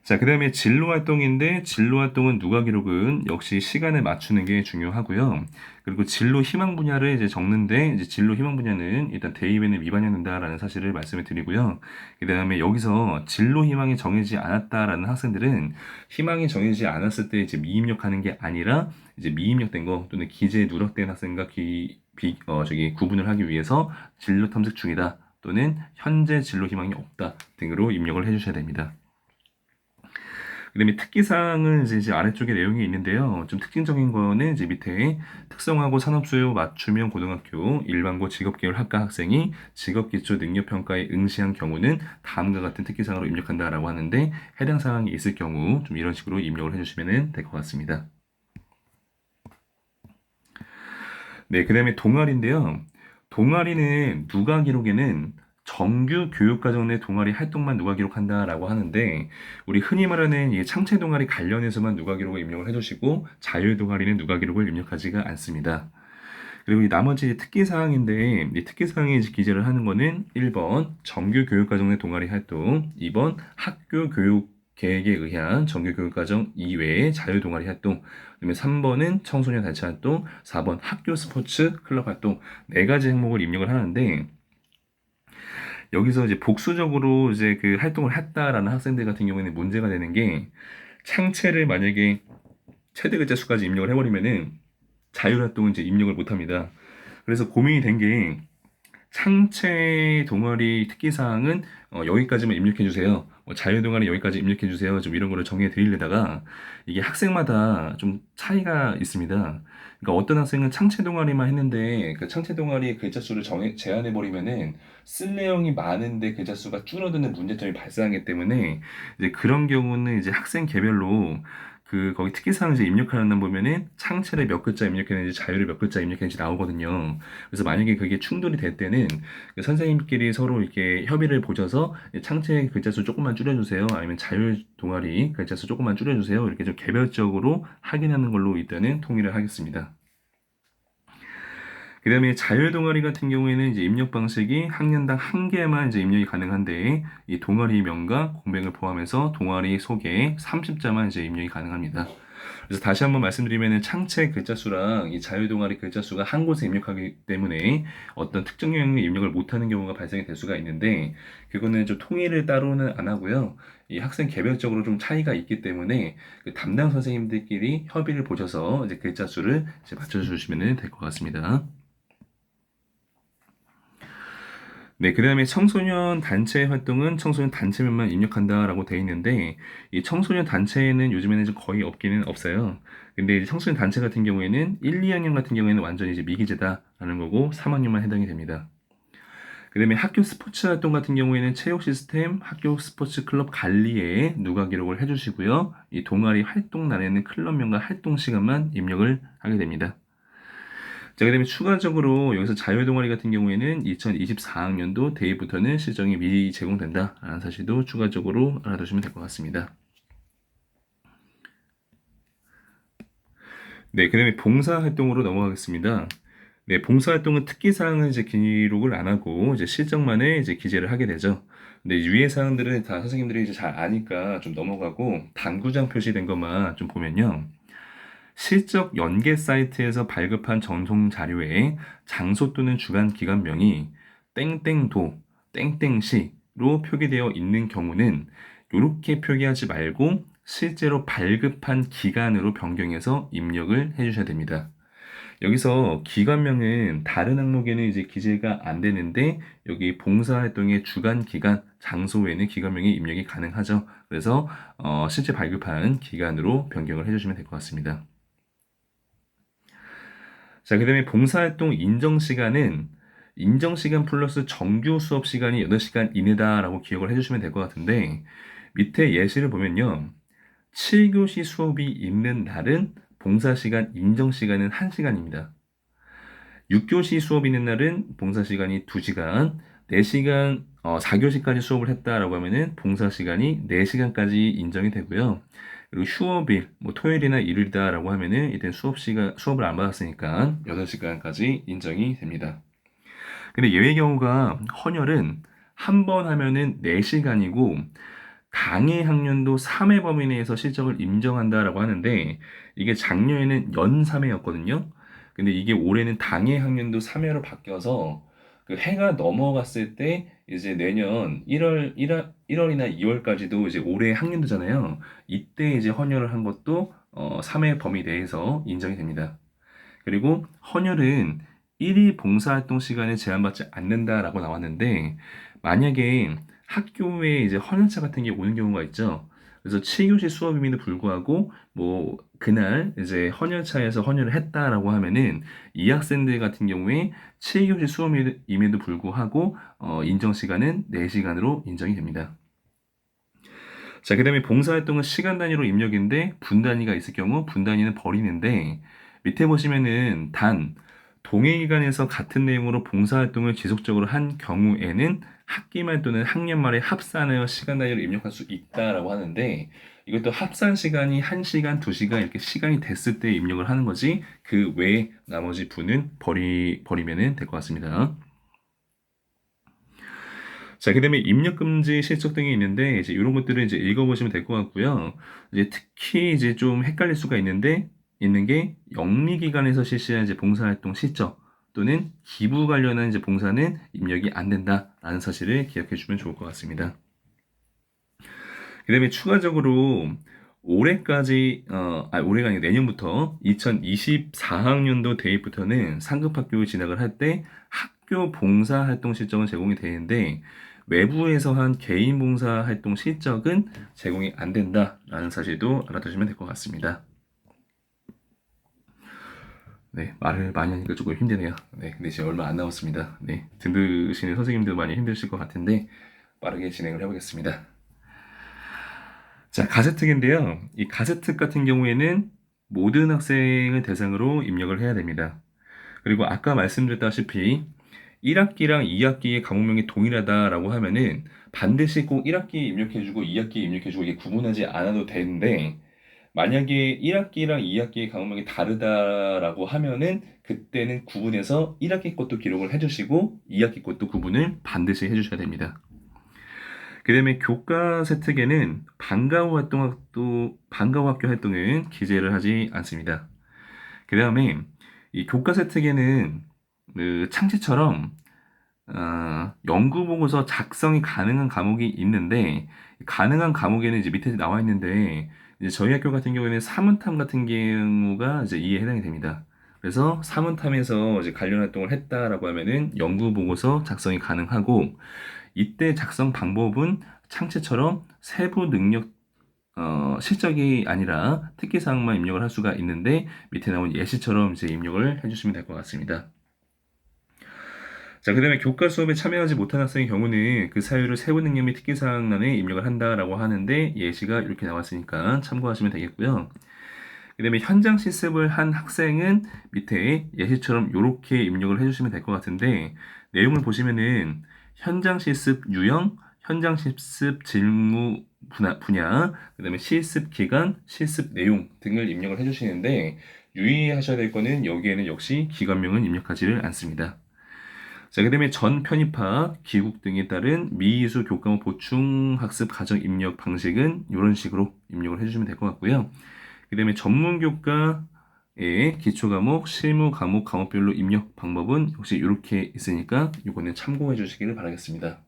자, 그 다음에 진로 활동인데 진로 활동은 누가 기록은 역시 시간에 맞추는 게 중요하고요. 그리고 진로 희망 분야를 이제 적는데 이제 진로 희망 분야는 일단 대입에는 위반이 된다라는 사실을 말씀을 드리고요. 그 다음에 여기서 진로 희망이 정해지지 않았다라는 학생들은 희망이 정해지지 않았을 때 이제 미입력하는 게 아니라 이제 미입력된 거 또는 기재에 누락된 학생과 구분을 하기 위해서 진로 탐색 중이다 또는 현재 진로 희망이 없다 등으로 입력을 해주셔야 됩니다. 그다음에 특기사항은 이제 아래쪽에 내용이 있는데요. 좀 특징적인 거는 이제 밑에 특성화고 산업수요 맞춤형 고등학교 일반고 직업계열 학과 학생이 직업기초 능력평가에 응시한 경우는 다음과 같은 특기사항으로 입력한다라고 하는데 해당 사항이 있을 경우 좀 이런 식으로 입력을 해주시면 될 것 같습니다. 네, 그 다음에 동아리인데요. 동아리는 누가 기록에는 정규 교육과정 내 동아리 활동만 누가 기록한다라고 하는데 우리 흔히 말하는 이 창체 동아리 관련해서만 누가 기록을 입력을 해주시고 자율 동아리는 누가 기록을 입력하지가 않습니다. 그리고 이 나머지 특기 사항인데 이 특기 사항에 기재를 하는 거는 1번 정규 교육과정 내 동아리 활동, 2번 학교 교육 계획에 의한 정규 교육과정 이외의 자율 동아리 활동, 그다음에 3번은 청소년 단체 활동, 4번 학교 스포츠 클럽 활동 네 가지 항목을 입력을 하는데 여기서 이제 복수적으로 이제 그 활동을 했다라는 학생들 같은 경우에는 문제가 되는 게 창체를 만약에 최대 글자 수까지 입력을 해버리면은 자율 활동은 이제 입력을 못 합니다. 그래서 고민이 된 게 창체 동아리 특기사항은 여기까지만 입력해 주세요. 자율 동아리 여기까지 입력해 주세요. 좀 이런 거를 정해 드리려다가 이게 학생마다 좀 차이가 있습니다. 그러니까 어떤 학생은 창체 동아리만 했는데 그 창체 동아리 글자 수를 제한해 버리면은 쓸 내용이 많은데 글자 수가 줄어드는 문제점이 발생하기 때문에 이제 그런 경우는 이제 학생 개별로 그 거기 특기사항 이제 입력하는 날 보면은 창체를 몇 글자 입력했는지 자율을 몇 글자 입력했는지 나오거든요. 그래서 만약에 그게 충돌이 될 때는 그 선생님끼리 서로 이렇게 협의를 보셔서 창체 글자 수 조금만 줄여주세요. 아니면 자율 동아리 글자 수 조금만 줄여주세요. 이렇게 좀 개별적으로 확인하는 걸로 일단은 통일을 하겠습니다. 그 다음에 자율 동아리 같은 경우에는 이제 입력 방식이 학년당 한 개만 이제 입력이 가능한데 이 동아리명과 공백을 포함해서 동아리 소개 30자만 이제 입력이 가능합니다. 그래서 다시 한번 말씀드리면은 창체 글자 수랑 이 자율 동아리 글자 수가 한 곳에 입력하기 때문에 어떤 특정 영역에 입력을 못하는 경우가 발생이 될 수가 있는데 그거는 좀 통일을 따로는 안 하고요. 이 학생 개별적으로 좀 차이가 있기 때문에 그 담당 선생님들끼리 협의를 보셔서 이제 글자 수를 이제 맞춰주시면 될 것 같습니다. 네, 그 다음에 청소년 단체 활동은 청소년 단체명만 입력한다라고 되어 있는데, 이 청소년 단체는 요즘에는 좀 거의 없기는 없어요. 근데 이제 청소년 단체 같은 경우에는 1, 2학년 같은 경우에는 완전히 이제 미기재다라는 거고, 3학년만 해당이 됩니다. 그 다음에 학교 스포츠 활동 같은 경우에는 체육 시스템, 학교 스포츠 클럽 관리에 누가 기록을 해주시고요. 이 동아리 활동란에는 클럽명과 활동 시간만 입력을 하게 됩니다. 자, 그다음에 추가적으로 여기서 자율 동아리 같은 경우에는 2024학년도 대입부터는 실정이 미리 제공된다라는 사실도 추가적으로 알아두시면 될 것 같습니다. 네, 그다음에 봉사 활동으로 넘어가겠습니다. 네, 봉사 활동은 특기 사항은 이제 기록을 안 하고 이제 실적만에 이제 기재를 하게 되죠. 근데 위의 사항들은 다 선생님들이 이제 잘 아니까 좀 넘어가고 당구장 표시된 것만 좀 보면요. 실적 연계 사이트에서 발급한 전송 자료에 장소 또는 주간 기관명이 땡땡도, 땡땡시로 표기되어 있는 경우는 이렇게 표기하지 말고 실제로 발급한 기간으로 변경해서 입력을 해주셔야 됩니다. 여기서 기관명은 다른 항목에는 이제 기재가 안 되는데 여기 봉사활동의 주간 기간 장소에는 기관명이 입력이 가능하죠. 그래서 실제 발급한 기간으로 변경을 해주시면 될 것 같습니다. 자, 그다음에 봉사활동 인정시간은 인정시간 플러스 정규 수업 시간이 8시간 이내다라고 기억을 해주시면 될 것 같은데 밑에 예시를 보면요. 7교시 수업이 있는 날은 봉사시간 인정시간은 1시간입니다. 6교시 수업이 있는 날은 봉사시간이 2시간, 4시간, 4교시까지 수업을 했다라고 하면은 봉사시간이 4시간까지 인정이 되고요. 그리고 휴업일, 뭐 토요일이나 일요일이다라고 하면은 일단 수업을 안 받았으니까 8시간까지 인정이 됩니다. 근데 예외 경우가 헌혈은 한 번 하면은 4시간이고 당해 학년도 3회 범위 내에서 실적을 인정한다라고 하는데 이게 작년에는 연 3회였거든요. 근데 이게 올해는 당해 학년도 3회로 바뀌어서 그 해가 넘어갔을 때 이제 내년 1월이나 2월까지도 이제 올해 학년도잖아요. 이때 이제 헌혈을 한 것도 3회 범위 내에서 인정이 됩니다. 그리고 헌혈은 1일 봉사활동 시간에 제한받지 않는다라고 나왔는데 만약에 학교에 이제 헌혈차 같은 게 오는 경우가 있죠. 그래서 7교시 수업임에도 불구하고 뭐 그날 이제 헌혈차에서 헌혈을 했다라고 하면은 이 학생들 같은 경우에 7교시 수업임에도 불구하고 인정 시간은 4시간으로 인정이 됩니다. 자, 그다음에 봉사활동은 시간 단위로 입력인데 분 단위가 있을 경우 분 단위는 버리는데 밑에 보시면은 단 동일 기간에서 같은 내용으로 봉사활동을 지속적으로 한 경우에는 학기말 또는 학년 말에 합산하여 시간 단위로 입력할 수 있다라고 하는데 이것도 합산 시간이 1시간, 2시간 이렇게 시간이 됐을 때 입력을 하는 거지 그 외에 나머지 분은 버리면은 될 것 같습니다. 자, 그다음에 입력 금지 실적 등이 있는데 이제 이런 것들을 이제 읽어보시면 될 것 같고요. 이제 특히 이제 좀 헷갈릴 수가 있는 게 영리기관에서 실시한 이제 봉사활동 실적 또는 기부 관련한 이제 봉사는 입력이 안 된다라는 사실을 기억해 주면 좋을 것 같습니다. 그다음에 추가적으로 올해까지 올해가 아니고 내년부터 2024학년도 대입부터는 상급 학교에 진학을 할 때 학교 봉사 활동 실적은 제공이 되는데 외부에서 한 개인 봉사 활동 실적은 제공이 안 된다라는 사실도 알아두시면 될 것 같습니다. 네, 말을 많이 하니까 조금 힘드네요. 네, 근데 이제 얼마 안 남았습니다. 네, 들으시는 선생님들 많이 힘드실 것 같은데 빠르게 진행을 해보겠습니다. 자, 가세특인데요. 이 가세특 같은 경우에는 모든 학생을 대상으로 입력을 해야 됩니다. 그리고 아까 말씀드렸다시피 1학기랑 2학기의 과목명이 동일하다라고 하면은 반드시 꼭 1학기에 입력해주고 2학기에 입력해주고 이게 구분하지 않아도 되는데 만약에 1학기랑 2학기의 과목명이 다르다라고 하면은 그때는 구분해서 1학기 것도 기록을 해주시고 2학기 것도 구분을 반드시 해주셔야 됩니다. 그 다음에 교과세 특에는 방과후 학교 활동은 기재를 하지 않습니다. 그 다음에 이 교과세 특에는 그 창시처럼 연구 보고서 작성이 가능한 과목이 있는데 가능한 과목에는 이제 밑에 나와 있는데 이제 저희 학교 같은 경우에는 사문탐 같은 경우가 이제 이에 해당이 됩니다. 그래서 사문탐에서 이제 관련 활동을 했다라고 하면은 연구 보고서 작성이 가능하고 이때 작성 방법은 창체처럼 세부 능력 실적이 아니라 특기사항만 입력을 할 수가 있는데 밑에 나온 예시처럼 이제 입력을 해주시면 될 것 같습니다. 자, 그 다음에 교과 수업에 참여하지 못한 학생의 경우는 그 사유를 세부 능력 및 특기사항란에 입력을 한다라고 하는데 예시가 이렇게 나왔으니까 참고하시면 되겠고요. 그 다음에 현장 실습을 한 학생은 밑에 예시처럼 이렇게 입력을 해주시면 될 것 같은데 내용을 보시면은 현장 실습 유형, 현장 실습 직무 분야, 그 다음에 실습 기간, 실습 내용 등을 입력을 해주시는데 유의하셔야 될 거는 여기에는 역시 기관명은 입력하지를 않습니다. 자, 그 다음에 전 편입학, 기국 등에 따른 미이수 교과목 보충 학습 과정 입력 방식은 이런 식으로 입력을 해주시면 될 것 같고요. 그 다음에 전문 교과의 기초 과목, 실무 과목, 과목별로 입력 방법은 역시 이렇게 있으니까 이거는 참고해 주시기를 바라겠습니다.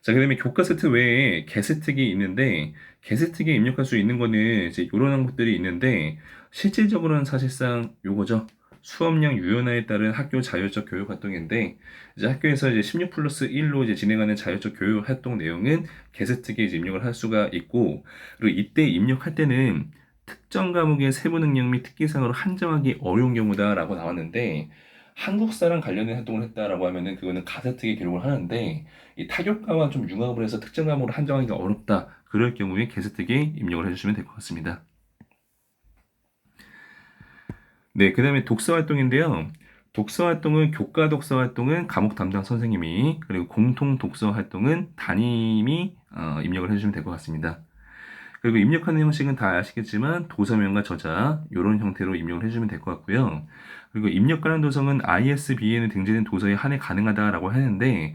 자, 그다음에 교과서트 외에 게스트기 있는데 게스트기에 입력할 수 있는 거는 이제 이런 항목들이 있는데 실질적으로는 사실상 요거죠. 수업량 유연화에 따른 학교 자율적 교육 활동인데 이제 학교에서 이제 16 플러스 1로 이제 진행하는 자율적 교육 활동 내용은 게스트기에 이제 입력을 할 수가 있고 그리고 이때 입력할 때는 특정 과목의 세부 능력 및 특기사항으로 한정하기 어려운 경우다라고 나왔는데 한국사랑 관련된 활동을 했다라고 하면은 그거는 가세특기 기록을 하는데 이 타격과와 좀 융합을 해서 특정 과목으로 한정하기가 어렵다. 그럴 경우에 게스트기에 입력을 해주시면 될 것 같습니다. 네, 그 다음에 독서 활동인데요. 독서 활동은 교과 독서 활동은 과목 담당 선생님이 그리고 공통 독서 활동은 담임이 입력을 해주시면 될 것 같습니다. 그리고 입력하는 형식은 다 아시겠지만 도서명과 저자 이런 형태로 입력을 해주면 될 것 같고요. 그리고 입력 관련 도서는 ISBN에 등재된 도서에 한해 가능하다라고 하는데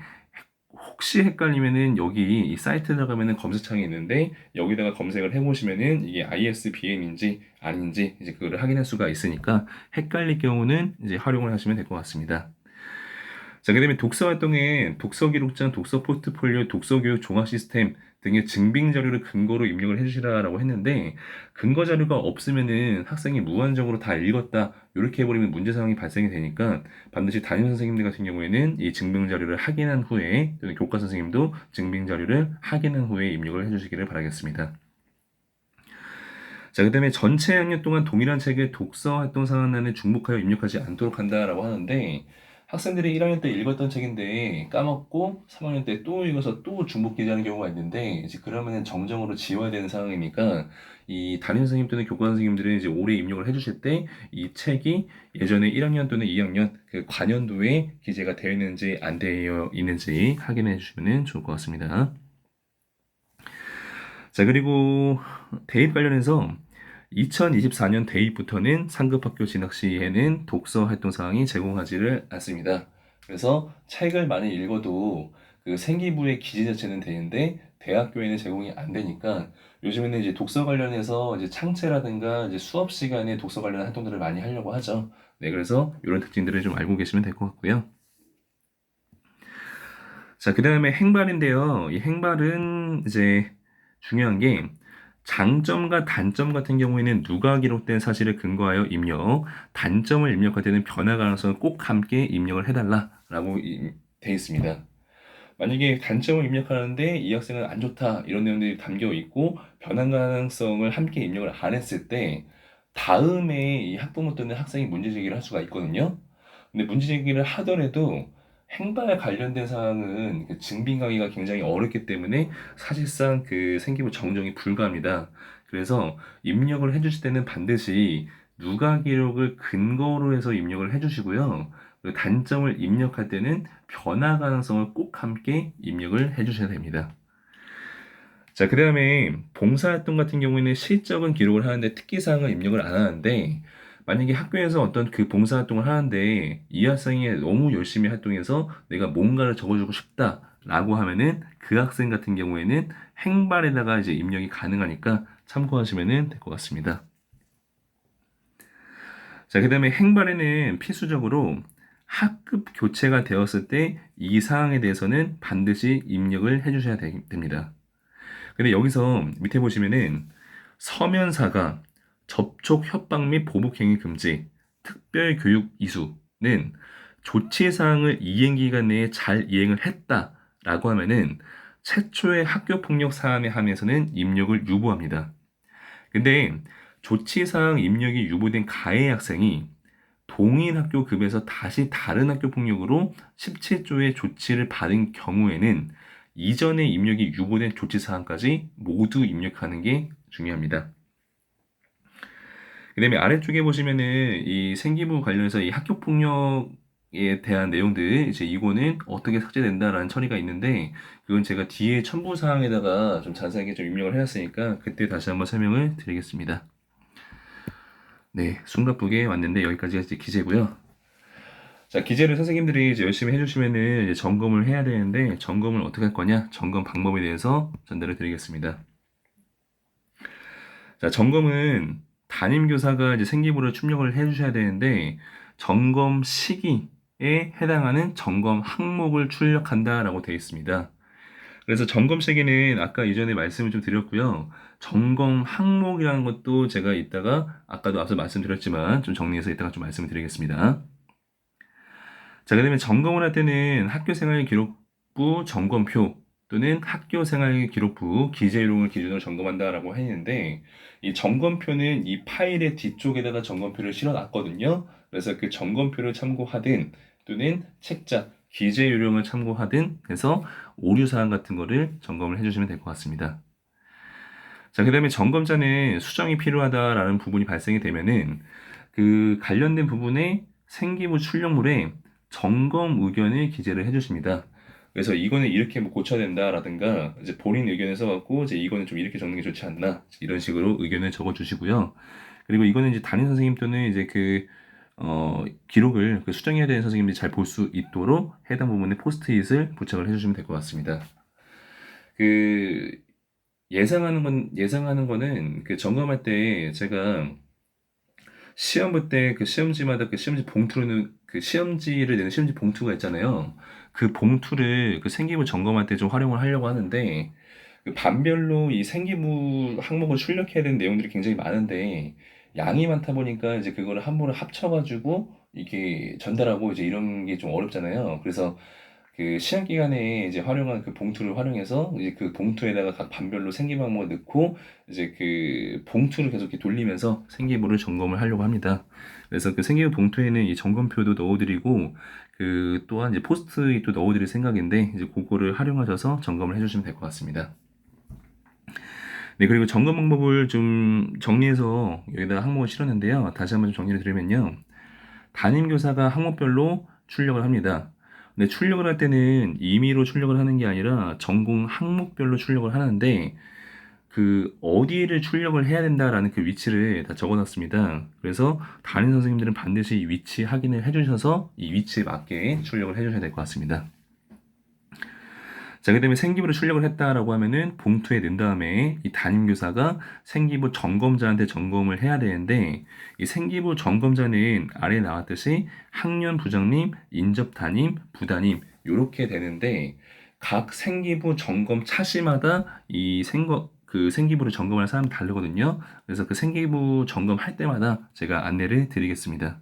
혹시 헷갈리면은 여기 이 사이트 들어가면은 검색창이 있는데 여기다가 검색을 해보시면은 이게 ISBN인지 아닌지 이제 그거를 확인할 수가 있으니까 헷갈릴 경우는 이제 활용을 하시면 될 것 같습니다. 자, 그다음에 독서 활동에 독서 기록장, 독서 포트폴리오, 독서 교육 종합 시스템 등의 증빙 자료를 근거로 입력을 해주시라라고 했는데 근거 자료가 없으면은 학생이 무한정으로 다 읽었다 이렇게 해버리면 문제 상황이 발생이 되니까 반드시 담임 선생님들 같은 경우에는 이 증빙 자료를 확인한 후에 또는 교과 선생님도 증빙 자료를 확인한 후에 입력을 해주시기를 바라겠습니다. 자, 그다음에 전체 학년 동안 동일한 책의 독서 활동 상한란에 중복하여 입력하지 않도록 한다라고 하는데 학생들이 1학년 때 읽었던 책인데 까먹고 3학년 때 또 읽어서 또 중복 기재하는 경우가 있는데 이제 그러면은 정정으로 지워야 되는 상황이니까 이 담임 선생님 또는 교과 선생님들은 이제 올해 입력을 해주실 때 이 책이 예전에 1학년 또는 2학년 그 관연도에 기재가 되어 있는지 안 되어 있는지 확인해 주시면 좋을 것 같습니다. 자, 그리고 대입 관련해서 2024년 대입부터는 상급학교 진학 시에는 독서 활동 사항이 제공하지를 않습니다. 그래서 책을 많이 읽어도 그 생기부의 기재 자체는 되는데 대학교에는 제공이 안 되니까 요즘에는 이제 독서 관련해서 이제 창체라든가 이제 수업 시간에 독서 관련 활동들을 많이 하려고 하죠. 네, 그래서 이런 특징들을 좀 알고 계시면 될 것 같고요. 자, 그 다음에 행발인데요. 이 행발은 이제 중요한 게 장점과 단점 같은 경우에는 누가 기록된 사실을 근거하여 입력, 단점을 입력할 때는 변화 가능성을 꼭 함께 입력을 해달라라고 돼 있습니다. 만약에 단점을 입력하는데 이 학생은 안 좋다 이런 내용들이 담겨 있고 변화 가능성을 함께 입력을 안 했을 때 다음에 이 학부모 또는 학생이 문제 제기를 할 수가 있거든요. 근데 문제 제기를 하더라도 행발 관련된 사항은 그 증빙하기가 굉장히 어렵기 때문에 사실상 그 생기부 정정이 불가합니다. 그래서 입력을 해주실 때는 반드시 누가 기록을 근거로 해서 입력을 해주시고요. 그 단점을 입력할 때는 변화 가능성을 꼭 함께 입력을 해주셔야 됩니다. 자, 그 다음에 봉사활동 같은 경우에는 실적은 기록을 하는데 특기사항을 입력을 안 하는데 만약에 학교에서 어떤 그 봉사활동을 하는데 이 학생이 너무 열심히 활동해서 내가 뭔가를 적어주고 싶다라고 하면은 그 학생 같은 경우에는 행발에다가 이제 입력이 가능하니까 참고하시면 될 것 같습니다. 자, 그 다음에 행발에는 필수적으로 학급 교체가 되었을 때 이 사항에 대해서는 반드시 입력을 해주셔야 됩니다. 근데 여기서 밑에 보시면은 서면사가 접촉 협박 및 보복 행위 금지, 특별 교육 이수는 조치 사항을 이행 기간 내에 잘 이행을 했다라고 하면은 최초의 학교 폭력 사안에 한해서는 입력을 유보합니다. 근데 조치 사항 입력이 유보된 가해 학생이 동일 학교 급에서 다시 다른 학교 폭력으로 17조의 조치를 받은 경우에는 이전에 입력이 유보된 조치 사항까지 모두 입력하는 게 중요합니다. 그 다음에 아래쪽에 보시면은 이 생기부 관련해서 이 학교 폭력에 대한 내용들 이제 이거는 어떻게 삭제된다라는 처리가 있는데 그건 제가 뒤에 첨부 사항에다가 좀 자세하게 좀 입력을 해놨으니까 그때 다시 한번 설명을 드리겠습니다. 네, 숨가쁘게 왔는데 여기까지가 이제 기재고요. 자, 기재를 선생님들이 이제 열심히 해주시면은 이제 점검을 해야 되는데 점검을 어떻게 할 거냐? 점검 방법에 대해서 전달을 드리겠습니다. 자, 점검은 담임 교사가 이제 생기부를 출력을 해주셔야 되는데 점검 시기에 해당하는 점검 항목을 출력한다라고 되어 있습니다. 그래서 점검 시기는 아까 이전에 말씀을 좀 드렸고요. 점검 항목이라는 것도 제가 이따가 아까도 앞서 말씀드렸지만 좀 정리해서 이따가 좀 말씀을 드리겠습니다. 자, 그다음에 점검을 할 때는 학교생활기록부 점검표 또는 학교생활기록부 기재요령을 기준으로 점검한다라고 했는데 이 점검표는 이 파일의 뒤쪽에다가 점검표를 실어놨거든요. 그래서 그 점검표를 참고하든 또는 책자 기재요령을 참고하든 해서 오류사항 같은 거를 점검을 해주시면 될 것 같습니다. 자, 그다음에 점검자는 수정이 필요하다라는 부분이 발생이 되면은 그 관련된 부분에 생기부 출력물에 점검 의견을 기재를 해주십니다. 그래서 이거는 이렇게 뭐 고쳐야 된다라든가 이제 본인 의견을 써갖고 이제 이거는 좀 이렇게 적는 게 좋지 않나 이런 식으로 의견을 적어주시고요. 그리고 이거는 이제 담임 선생님 또는 이제 기록을 그 수정해야 되는 선생님들이 잘 볼 수 있도록 해당 부분에 포스트잇을 부착을 해주시면 될 것 같습니다. 그 예상하는 거는 그 점검할 때 제가 시험 볼 때 그 시험지마다 그 시험지 봉투는 그 시험지를 내는 시험지 봉투가 있잖아요. 그 봉투를 그 생기부 점검할 때 좀 활용을 하려고 하는데 그 반별로 이 생기부 항목을 출력해야 되는 내용들이 굉장히 많은데 양이 많다 보니까 이제 그거를 한 번에 합쳐가지고 이게 전달하고 이제 이런 게 좀 어렵잖아요. 그래서 그 시험 기간에 이제 활용한 그 봉투를 활용해서 이제 그 봉투에다가 각 반별로 생기부 항목을 넣고 이제 그 봉투를 계속 이렇게 돌리면서 생기부를 점검을 하려고 합니다. 그래서 그 생기부 봉투에는 이 점검표도 넣어드리고 그 또한 이제 포스트잇도 넣어드릴 생각인데 이제 그거를 활용하셔서 점검을 해주시면 될 것 같습니다. 네, 그리고 점검 방법을 좀 정리해서 여기다가 항목을 실었는데요. 다시 한번 좀 정리를 드리면요. 담임교사가 항목별로 출력을 합니다. 근데 출력을 할 때는 임의로 출력을 하는 게 아니라 전공 항목별로 출력을 하는데 그 어디를 출력을 해야 된다라는 그 위치를 다 적어놨습니다. 그래서 담임 선생님들은 반드시 이 위치 확인을 해주셔서 이 위치에 맞게 출력을 해주셔야 될 것 같습니다. 자, 그 다음에 생기부를 출력을 했다라고 하면은 봉투에 넣은 다음에 이 담임교사가 생기부 점검자한테 점검을 해야 되는데 이 생기부 점검자는 아래에 나왔듯이 학년 부장님, 인접 담임, 부담임 이렇게 되는데 각 생기부 점검 차시마다 그 생기부를 점검할 사람이 다르거든요. 그래서 그 생기부 점검할 때마다 제가 안내를 드리겠습니다.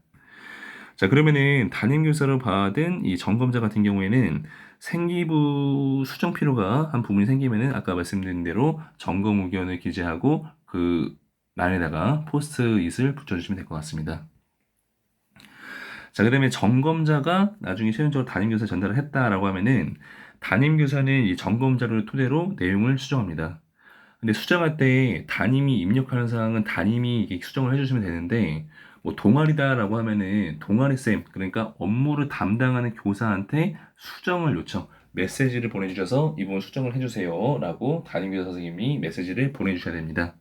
자, 그러면은 담임교사로 받은 이 점검자 같은 경우에는 생기부 수정 필요가 한 부분이 생기면은 아까 말씀드린 대로 점검 의견을 기재하고 그 란에다가 포스트잇을 붙여주시면 될 것 같습니다. 자, 그 다음에 점검자가 나중에 최종적으로 담임교사에 전달을 했다라고 하면은 담임교사는 이 점검자를 토대로 내용을 수정합니다. 근데 수정할 때 담임이 입력하는 사항은 담임이 이게 수정을 해주시면 되는데 뭐 동아리다라고 하면은 동아리쌤 그러니까 업무를 담당하는 교사한테 수정을 요청 메시지를 보내주셔서 이 부분 수정을 해주세요 라고 담임교사 선생님이 메시지를 보내주셔야 됩니다.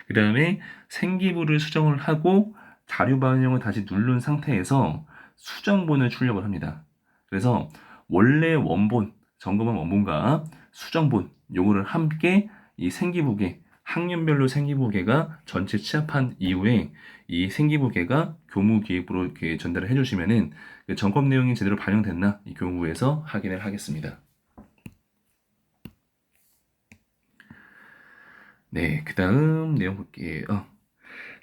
그 다음에 생기부를 수정을 하고 자료 반영을 다시 누른 상태에서 수정본을 출력을 합니다. 그래서 원래 원본 점검한 원본과 수정본 요거를 함께 이 생기부계 학년별로 생기부계가 전체 취합한 이후에 이 생기부계가 교무기획부로 이렇게 전달을 해주시면은 그 점검 내용이 제대로 반영됐나 이 교무부에서 확인을 하겠습니다. 네, 그 다음 내용 볼게요.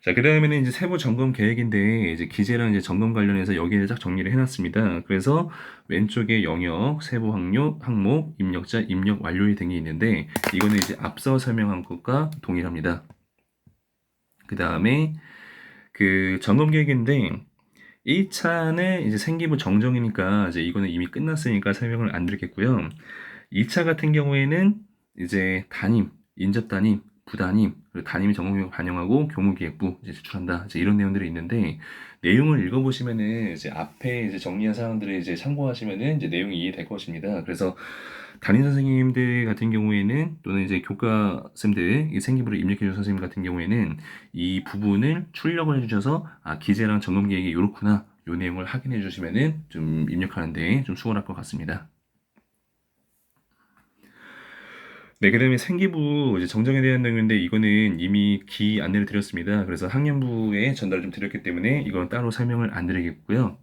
자, 그 다음에는 이제 세부 점검 계획인데, 이제 기재랑 이제 점검 관련해서 여기에 딱 정리를 해놨습니다. 그래서 왼쪽에 영역, 세부 항목, 입력자, 입력 완료일 등이 있는데, 이거는 이제 앞서 설명한 것과 동일합니다. 그 다음에 그 점검 계획인데, 1차는 이제 생기부 정정이니까, 이제 이거는 이미 끝났으니까 설명을 안 드리겠고요. 2차 같은 경우에는 이제 담임, 인접 담임, 부담임, 그리고 담임이 전공교육 반영하고 교무기획부 이제 제출한다. 이제 이런 내용들이 있는데 내용을 읽어보시면은 이제 앞에 이제 정리한 사항들을 이제 참고하시면은 이제 내용이 이해될 것입니다. 그래서 담임 선생님들 같은 경우에는 또는 이제 교과쌤들 이 생기부를 입력해준 선생님 같은 경우에는 이 부분을 출력을 해주셔서 아 기재랑 점검 계획이 이렇구나 요 내용을 확인해 주시면은 좀 입력하는데 좀 수월할 것 같습니다. 네, 그다음에 생기부 이제 정정에 대한 내용인데 이거는 이미 안내를 드렸습니다. 그래서 학년부에 전달을 좀 드렸기 때문에 이건 따로 설명을 안 드리겠고요.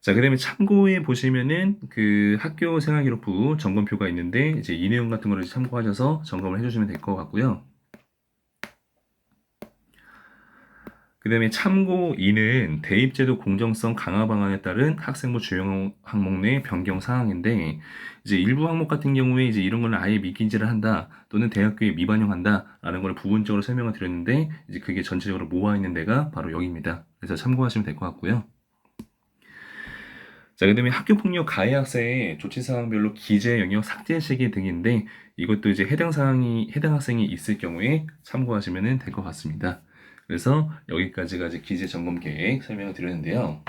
자, 그다음에 참고해 보시면은 그 학교 생활기록부 점검표가 있는데 이제 이 내용 같은 거를 참고하셔서 점검을 해주시면 될 것 같고요. 그다음에 참고 2는 대입제도 공정성 강화 방안에 따른 학생부 주요 항목 내 변경 사항인데 이제 일부 항목 같은 경우에 이제 이런 거는 아예 미기재를 한다 또는 대학교에 미반영한다라는 걸 부분적으로 설명을 드렸는데 이제 그게 전체적으로 모아 있는 데가 바로 여기입니다. 그래서 참고하시면 될 것 같고요. 자, 그다음에 학교폭력 가해 학생의 조치 사항별로 기재 영역 삭제 시기 등인데 이것도 이제 해당 학생이 있을 경우에 참고하시면 될 것 같습니다. 그래서 여기까지가 이제 기재 점검 계획 설명을 드렸는데요.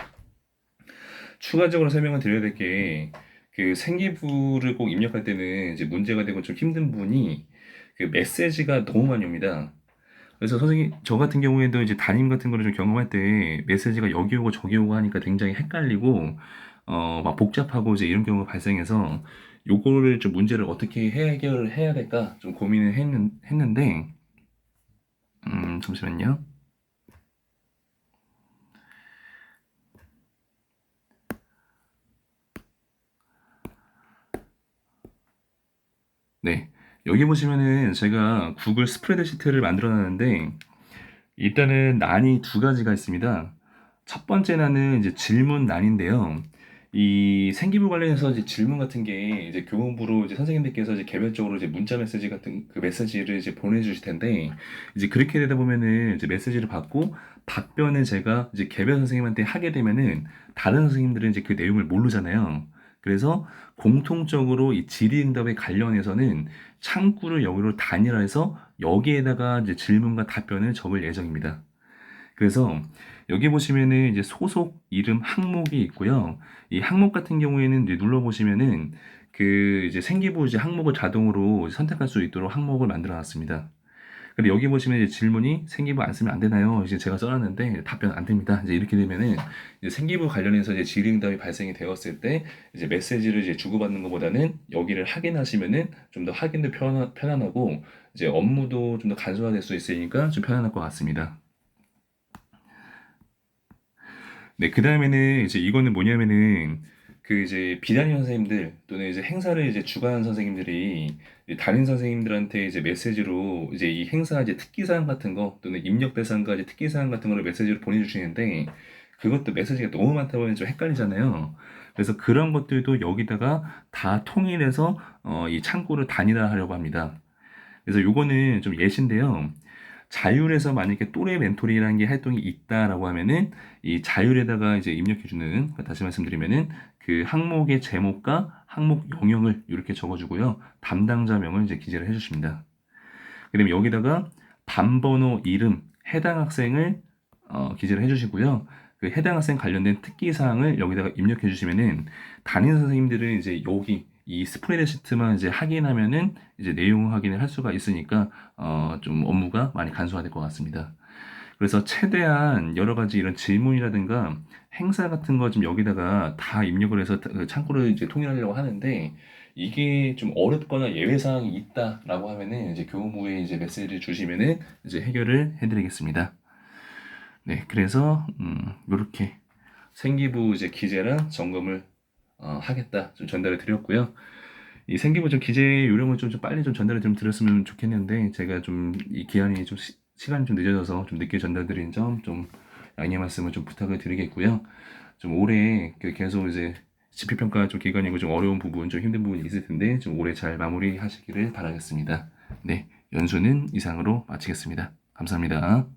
추가적으로 설명을 드려야 될 게 그 생기부를 꼭 입력할 때는 이제 문제가 되고 좀 힘든 부분이 그 메시지가 너무 많이 옵니다. 그래서 선생님, 저 같은 경우에도 이제 담임 같은 거를 좀 경험할 때 메시지가 여기 오고 저기 오고 하니까 굉장히 헷갈리고, 막 복잡하고 이제 이런 경우가 발생해서 요거를 좀 문제를 어떻게 해결을 해야 될까 좀 고민을 했는데, 잠시만요. 네. 여기 보시면은 제가 구글 스프레드시트를 만들어 놨는데, 일단은 난이 두 가지가 있습니다. 첫 번째 난은 이제 질문 난인데요. 이 생기부 관련해서 이제 질문 같은 게 이제 교무부로 이제 선생님들께서 이제 개별적으로 이제 문자 메시지 같은 그 메시지를 이제 보내주실 텐데 이제 그렇게 되다 보면은 이제 메시지를 받고 답변을 제가 이제 개별 선생님한테 하게 되면은 다른 선생님들은 이제 그 내용을 모르잖아요. 그래서 공통적으로 이 질의응답에 관련해서는 창구를 여기로 단일화해서 여기에다가 이제 질문과 답변을 적을 예정입니다. 그래서 여기 보시면은 이제 소속 이름 항목이 있고요. 이 항목 같은 경우에는 이제 눌러보시면은 그 이제 생기부 이제 항목을 자동으로 선택할 수 있도록 항목을 만들어 놨습니다. 근데 여기 보시면 이제 질문이 생기부 안 쓰면 안 되나요? 이제 제가 써놨는데 답변 안 됩니다. 이제 이렇게 되면은 이제 생기부 관련해서 이제 질의응답이 발생이 되었을 때 이제 메시지를 이제 주고받는 것보다는 여기를 확인하시면은 좀 더 확인도 편안하고 이제 업무도 좀 더 간소화될 수 있으니까 좀 편안할 것 같습니다. 네, 그 다음에는 이제 이거는 뭐냐면은 그 이제 비단임 선생님들 또는 이제 행사를 이제 주관하는 선생님들이 이제 담임 선생님들한테 이제 메시지로 이제 이 행사 이제 특기사항 같은 거 또는 입력 대상과 이제 특기사항 같은 거를 메시지로 보내주시는데 그것도 메시지가 너무 많다 보면 좀 헷갈리잖아요. 그래서 그런 것들도 여기다가 다 통일해서 이 창구를 단일화하려고 합니다. 그래서 요거는 좀 예시인데요. 자율에서 만약에 또래 멘토링이라는 게 활동이 있다라고 하면은 이 자율에다가 이제 입력해주는 그러니까 다시 말씀드리면은 그 항목의 제목과 항목 영역을 이렇게 적어주고요. 담당자명을 이제 기재를 해주십니다. 그다음에 여기다가 반번호 이름 해당 학생을 기재를 해주시고요. 그 해당 학생 관련된 특기 사항을 여기다가 입력해 주시면은 담임 선생님들은 이제 여기 이 스프레드시트만 이제 확인하면은 이제 내용 확인을 할 수가 있으니까 좀 업무가 많이 간소화될 것 같습니다. 그래서 최대한 여러 가지 이런 질문이라든가 행사 같은 거 좀 여기다가 다 입력을 해서 그 창구를 이제 통일하려고 하는데 이게 좀 어렵거나 예외 사항이 있다라고 하면은 이제 교무부에 이제 메시지를 주시면은 이제 해결을 해드리겠습니다. 네, 그래서 이렇게 생기부 이제 기재랑 점검을 하겠다 좀 전달을 드렸고요. 이 생기부 좀 기재 요령을 좀 빨리 좀 전달을 좀 드렸으면 좋겠는데 제가 좀 이 기한이 좀 시간이 좀 늦어져서 좀 늦게 전달드린 점 좀 양해 말씀을 좀 부탁을 드리겠고요. 좀 올해 계속 이제 집필평가 좀 기간이고 좀 어려운 부분, 좀 힘든 부분이 있을 텐데 좀 올해 잘 마무리하시기를 바라겠습니다. 네, 연수는 이상으로 마치겠습니다. 감사합니다.